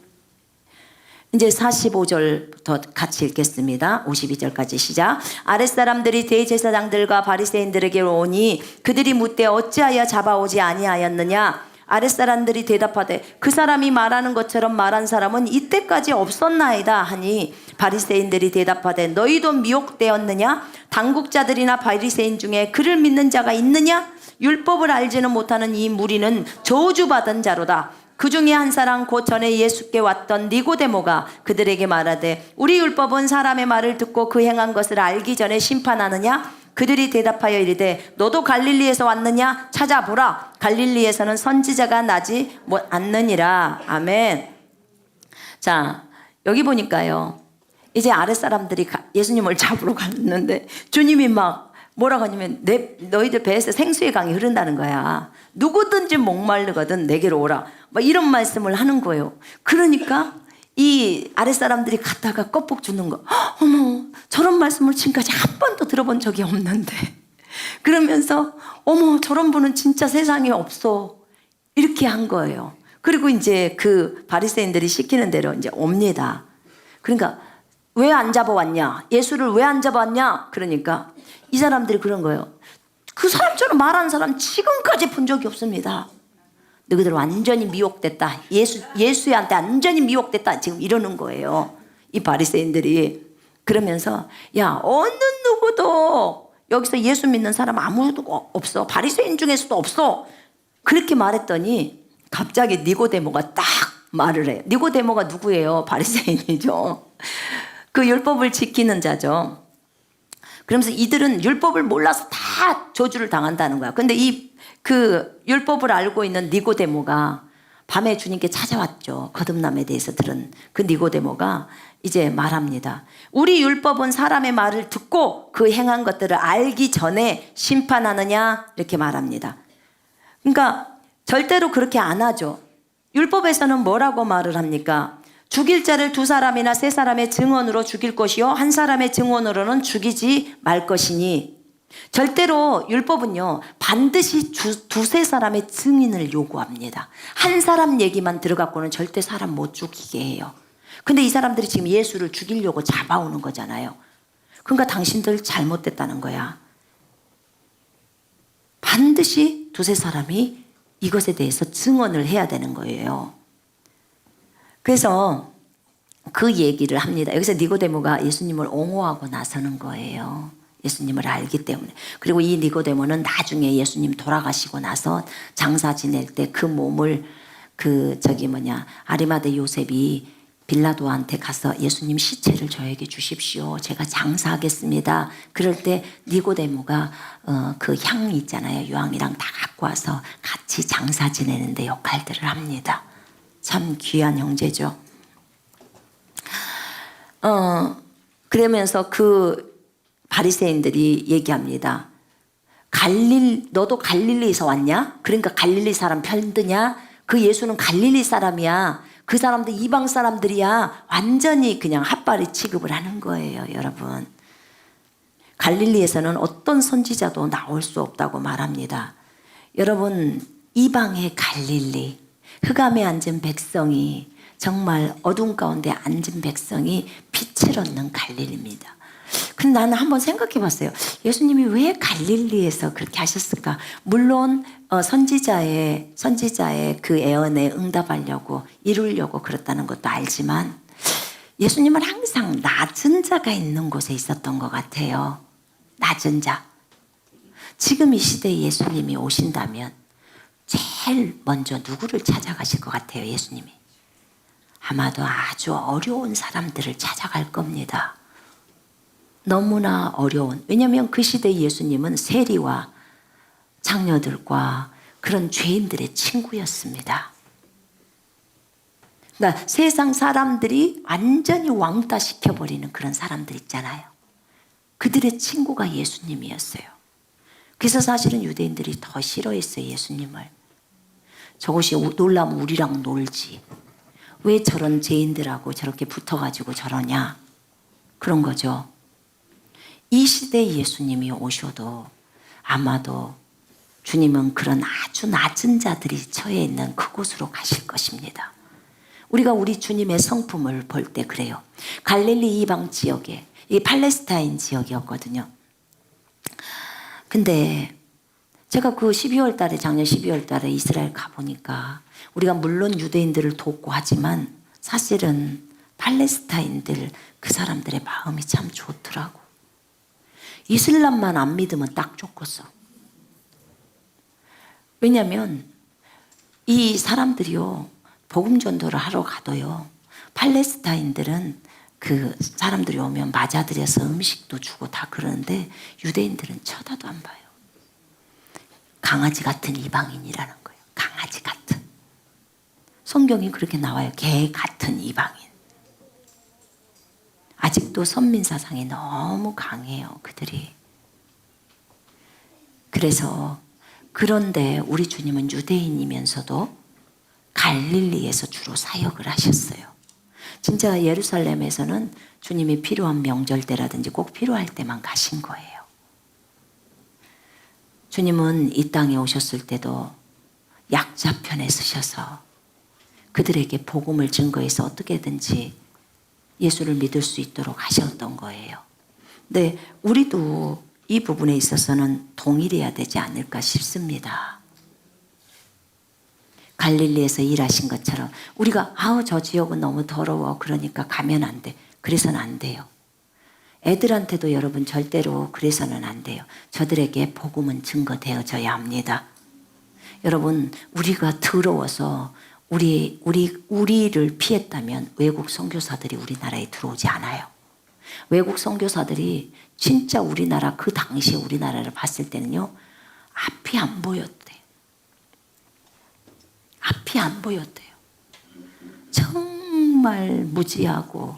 이제 45절부터 같이 읽겠습니다. 52절까지 시작. 아랫사람들이 대제사장들과 바리새인들에게로 오니 그들이 묻되 어찌하여 잡아오지 아니하였느냐. 아랫사람들이 대답하되 그 사람이 말하는 것처럼 말한 사람은 이때까지 없었나이다 하니 바리새인들이 대답하되 너희도 미혹되었느냐. 당국자들이나 바리새인 중에 그를 믿는 자가 있느냐. 율법을 알지는 못하는 이 무리는 저주받은 자로다. 그 중에 한 사람 곧 전에 예수께 왔던 니고데모가 그들에게 말하되 우리 율법은 사람의 말을 듣고 그 행한 것을 알기 전에 심판하느냐. 그들이 대답하여 이르되 너도 갈릴리에서 왔느냐. 찾아보라. 갈릴리에서는 선지자가 나지 않느니라. 아멘. 자, 여기 보니까요, 이제 아랫사람들이 예수님을 잡으러 갔는데 주님이 막 뭐라고 하냐면 너희들 배에서 생수의 강이 흐른다는 거야. 누구든지 목마르거든 내게로 오라. 막 이런 말씀을 하는 거예요. 그러니까 이 아랫사람들이 갔다가 껍복 주는 거. 어머, 저런 말씀을 지금까지 한 번도 들어본 적이 없는데. 그러면서 어머, 저런 분은 진짜 세상에 없어. 이렇게 한 거예요. 그리고 이제 그 바리새인들이 시키는 대로 이제 옵니다. 그러니까 왜 안 잡아왔냐? 예수를 왜 안 잡아왔냐? 그러니까 이 사람들이 그런 거예요. 그 사람처럼 말하는 사람 지금까지 본 적이 없습니다. 너희들 완전히 미혹됐다. 예수한테 완전히 미혹됐다. 지금 이러는 거예요. 이 바리새인들이. 그러면서 야, 어느 누구도 여기서 예수 믿는 사람 아무도 없어. 바리새인 중에서도 없어. 그렇게 말했더니 갑자기 니고데모가 딱 말을 해요. 니고데모가 누구예요? 바리새인이죠. 그 율법을 지키는 자죠. 그러면서 이들은 율법을 몰라서 다 저주를 당한다는 거야. 근데 그 율법을 알고 있는 니고데모가 밤에 주님께 찾아왔죠. 거듭남에 대해서 들은 그 니고데모가 이제 말합니다. 우리 율법은 사람의 말을 듣고 그 행한 것들을 알기 전에 심판하느냐 이렇게 말합니다. 그러니까 절대로 그렇게 안 하죠. 율법에서는 뭐라고 말을 합니까? 죽일 자를 두 사람이나 세 사람의 증언으로 죽일 것이요 한 사람의 증언으로는 죽이지 말 것이니. 절대로 율법은요 반드시 두세 사람의 증인을 요구합니다. 한 사람 얘기만 들어갖고는 절대 사람 못 죽이게 해요. 근데 이 사람들이 지금 예수를 죽이려고 잡아오는 거잖아요. 그러니까 당신들 잘못됐다는 거야. 반드시 두세 사람이 이것에 대해서 증언을 해야 되는 거예요. 그래서 그 얘기를 합니다. 여기서 니고데모가 예수님을 옹호하고 나서는 거예요. 예수님을 알기 때문에. 그리고 이 니고데모는 나중에 예수님 돌아가시고 나서 장사 지낼 때 그 몸을 아리마대 요셉이 빌라도한테 가서 예수님 시체를 저에게 주십시오. 제가 장사하겠습니다. 그럴 때 니고데모가 그 향 있잖아요. 유황이랑 다 갖고 와서 같이 장사 지내는 데 역할들을 합니다. 참 귀한 형제죠. 그러면서 그 바리새인들이 얘기합니다. 너도 갈릴리에서 왔냐? 그러니까 갈릴리 사람 편드냐? 그 예수는 갈릴리 사람이야. 그 사람들 이방 사람들이야. 완전히 그냥 핫바리 취급을 하는 거예요, 여러분. 갈릴리에서는 어떤 선지자도 나올 수 없다고 말합니다. 여러분, 이방의 갈릴리, 흑암에 앉은 백성이, 정말 어둠 가운데 앉은 백성이 빛을 얻는 갈릴리입니다. 근데 나는 한번 생각해 봤어요. 예수님이 왜 갈릴리에서 그렇게 하셨을까? 물론 선지자의 그 애언에 응답하려고 이루려고 그랬다는 것도 알지만 예수님은 항상 낮은 자가 있는 곳에 있었던 것 같아요. 낮은 자. 지금 이 시대에 예수님이 오신다면 제일 먼저 누구를 찾아가실 것 같아요, 예수님이? 아마도 아주 어려운 사람들을 찾아갈 겁니다. 너무나 어려운. 왜냐하면 그 시대 예수님은 세리와 장녀들과 그런 죄인들의 친구였습니다. 그러니까 세상 사람들이 완전히 왕따시켜버리는 그런 사람들 있잖아요. 그들의 친구가 예수님이었어요. 그래서 사실은 유대인들이 더 싫어했어요, 예수님을. 저것이 놀라면 우리랑 놀지. 왜 저런 죄인들하고 저렇게 붙어가지고 저러냐. 그런 거죠. 이 시대에 예수님이 오셔도 아마도 주님은 그런 아주 낮은 자들이 처해 있는 그곳으로 가실 것입니다. 우리가 우리 주님의 성품을 볼 때 그래요. 갈릴리 이방 지역에, 이 팔레스타인 지역이었거든요. 근데 제가 그 12월 달에, 작년 12월 달에 이스라엘 가보니까 우리가 물론 유대인들을 돕고 하지만 사실은 팔레스타인들 그 사람들의 마음이 참 좋더라고. 이슬람만 안 믿으면 딱 좋겠어. 왜냐하면 이 사람들이요, 복음 전도를 하러 가도요, 팔레스타인들은 그 사람들이 오면 맞아들여서 음식도 주고 다 그러는데 유대인들은 쳐다도 안 봐요. 강아지 같은 이방인이라는 거예요. 강아지 같은. 성경이 그렇게 나와요. 개 같은 이방인. 아직도 선민사상이 너무 강해요, 그들이. 그래서 그런데 우리 주님은 유대인이면서도 갈릴리에서 주로 사역을 하셨어요. 진짜 예루살렘에서는 주님이 필요한 명절 때라든지 꼭 필요할 때만 가신 거예요. 주님은 이 땅에 오셨을 때도 약자 편에 서셔서 그들에게 복음을 증거해서 어떻게든지 예수를 믿을 수 있도록 하셨던 거예요. 근데 우리도 이 부분에 있어서는 동일해야 되지 않을까 싶습니다. 갈릴리에서 일하신 것처럼 우리가 저 지역은 너무 더러워 그러니까 가면 안 돼. 그래서는 안 돼요. 애들한테도 여러분 절대로 그래서는 안 돼요. 저들에게 복음은 증거되어져야 합니다. 여러분 우리가 더러워서 우리를 피했다면 외국 선교사들이 우리나라에 들어오지 않아요. 외국 선교사들이 진짜 우리나라 그 당시에 우리나라를 봤을 때는요, 앞이 안 보였대요. 앞이 안 보였대요. 정말 무지하고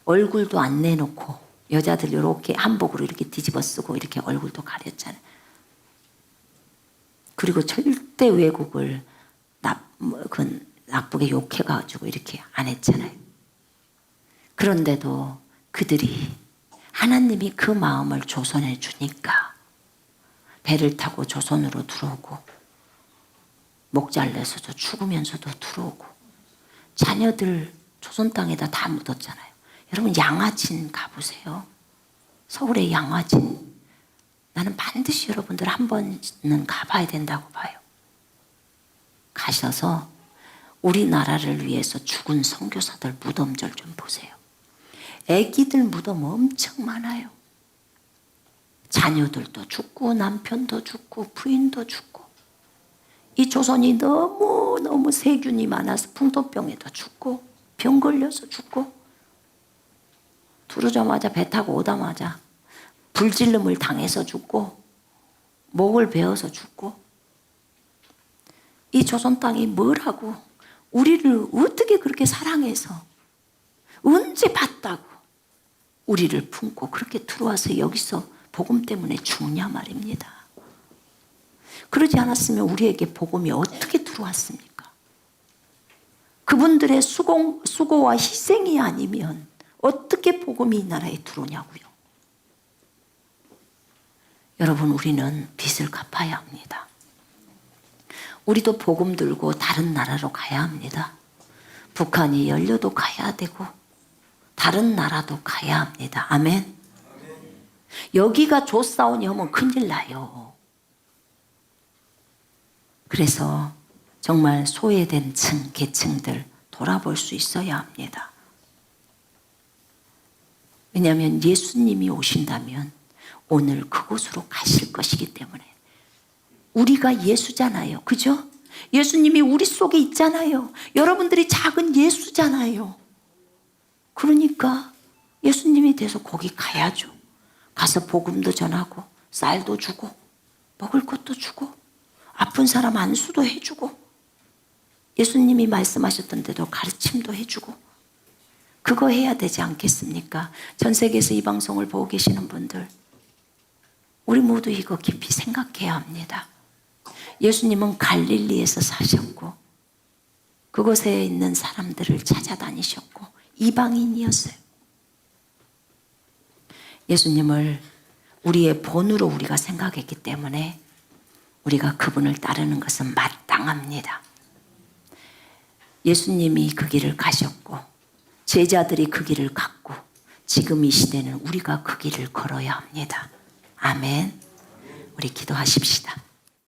얼굴도 안 내놓고 여자들 이렇게 한복으로 이렇게 뒤집어 쓰고 이렇게 얼굴도 가렸잖아요. 그리고 절대 외국을 나쁘게 욕해가지고 이렇게 안 했잖아요. 그런데도 그들이 하나님이 그 마음을 조선해 주니까 배를 타고 조선으로 들어오고 목 잘려서도 죽으면서도 들어오고 자녀들 조선 땅에다 다 묻었잖아요. 여러분 양화진 가보세요. 서울의 양화진. 나는 반드시 여러분들 한 번은 가봐야 된다고 봐요. 가셔서 우리나라를 위해서 죽은 선교사들 무덤절 좀 보세요. 애기들 무덤 엄청 많아요. 자녀들도 죽고 남편도 죽고 부인도 죽고 이 조선이 너무너무 세균이 많아서 풍토병에도 죽고 병 걸려서 죽고 들어오자마자 배 타고 오자마자 불질름을 당해서 죽고 목을 베어서 죽고 이 조선 땅이 뭐라고 우리를 어떻게 그렇게 사랑해서 언제 봤다고 우리를 품고 그렇게 들어와서 여기서 복음 때문에 죽냐 말입니다. 그러지 않았으면 우리에게 복음이 어떻게 들어왔습니까? 그분들의 수고와 희생이 아니면 어떻게 복음이 이 나라에 들어오냐고요. 여러분 우리는 빚을 갚아야 합니다. 우리도 복음 들고 다른 나라로 가야 합니다. 북한이 열려도 가야 되고 다른 나라도 가야 합니다. 아멘. 여기가 조사오니 하면 큰일 나요. 그래서 정말 소외된 계층들 돌아볼 수 있어야 합니다. 왜냐하면 예수님이 오신다면 오늘 그곳으로 가실 것이기 때문에. 우리가 예수잖아요. 그죠? 예수님이 우리 속에 있잖아요. 여러분들이 작은 예수잖아요. 그러니까 예수님이 돼서 거기 가야죠. 가서 복음도 전하고 쌀도 주고 먹을 것도 주고 아픈 사람 안수도 해주고 예수님이 말씀하셨던 대로 가르침도 해주고 그거 해야 되지 않겠습니까? 전 세계에서 이 방송을 보고 계시는 분들, 우리 모두 이거 깊이 생각해야 합니다. 예수님은 갈릴리에서 사셨고 그곳에 있는 사람들을 찾아다니셨고 이방인이었어요. 예수님을 우리의 본으로 우리가 생각했기 때문에 우리가 그분을 따르는 것은 마땅합니다. 예수님이 그 길을 가셨고 제자들이 그 길을 갔고 지금 이 시대는 우리가 그 길을 걸어야 합니다. 아멘. 우리 기도하십시다.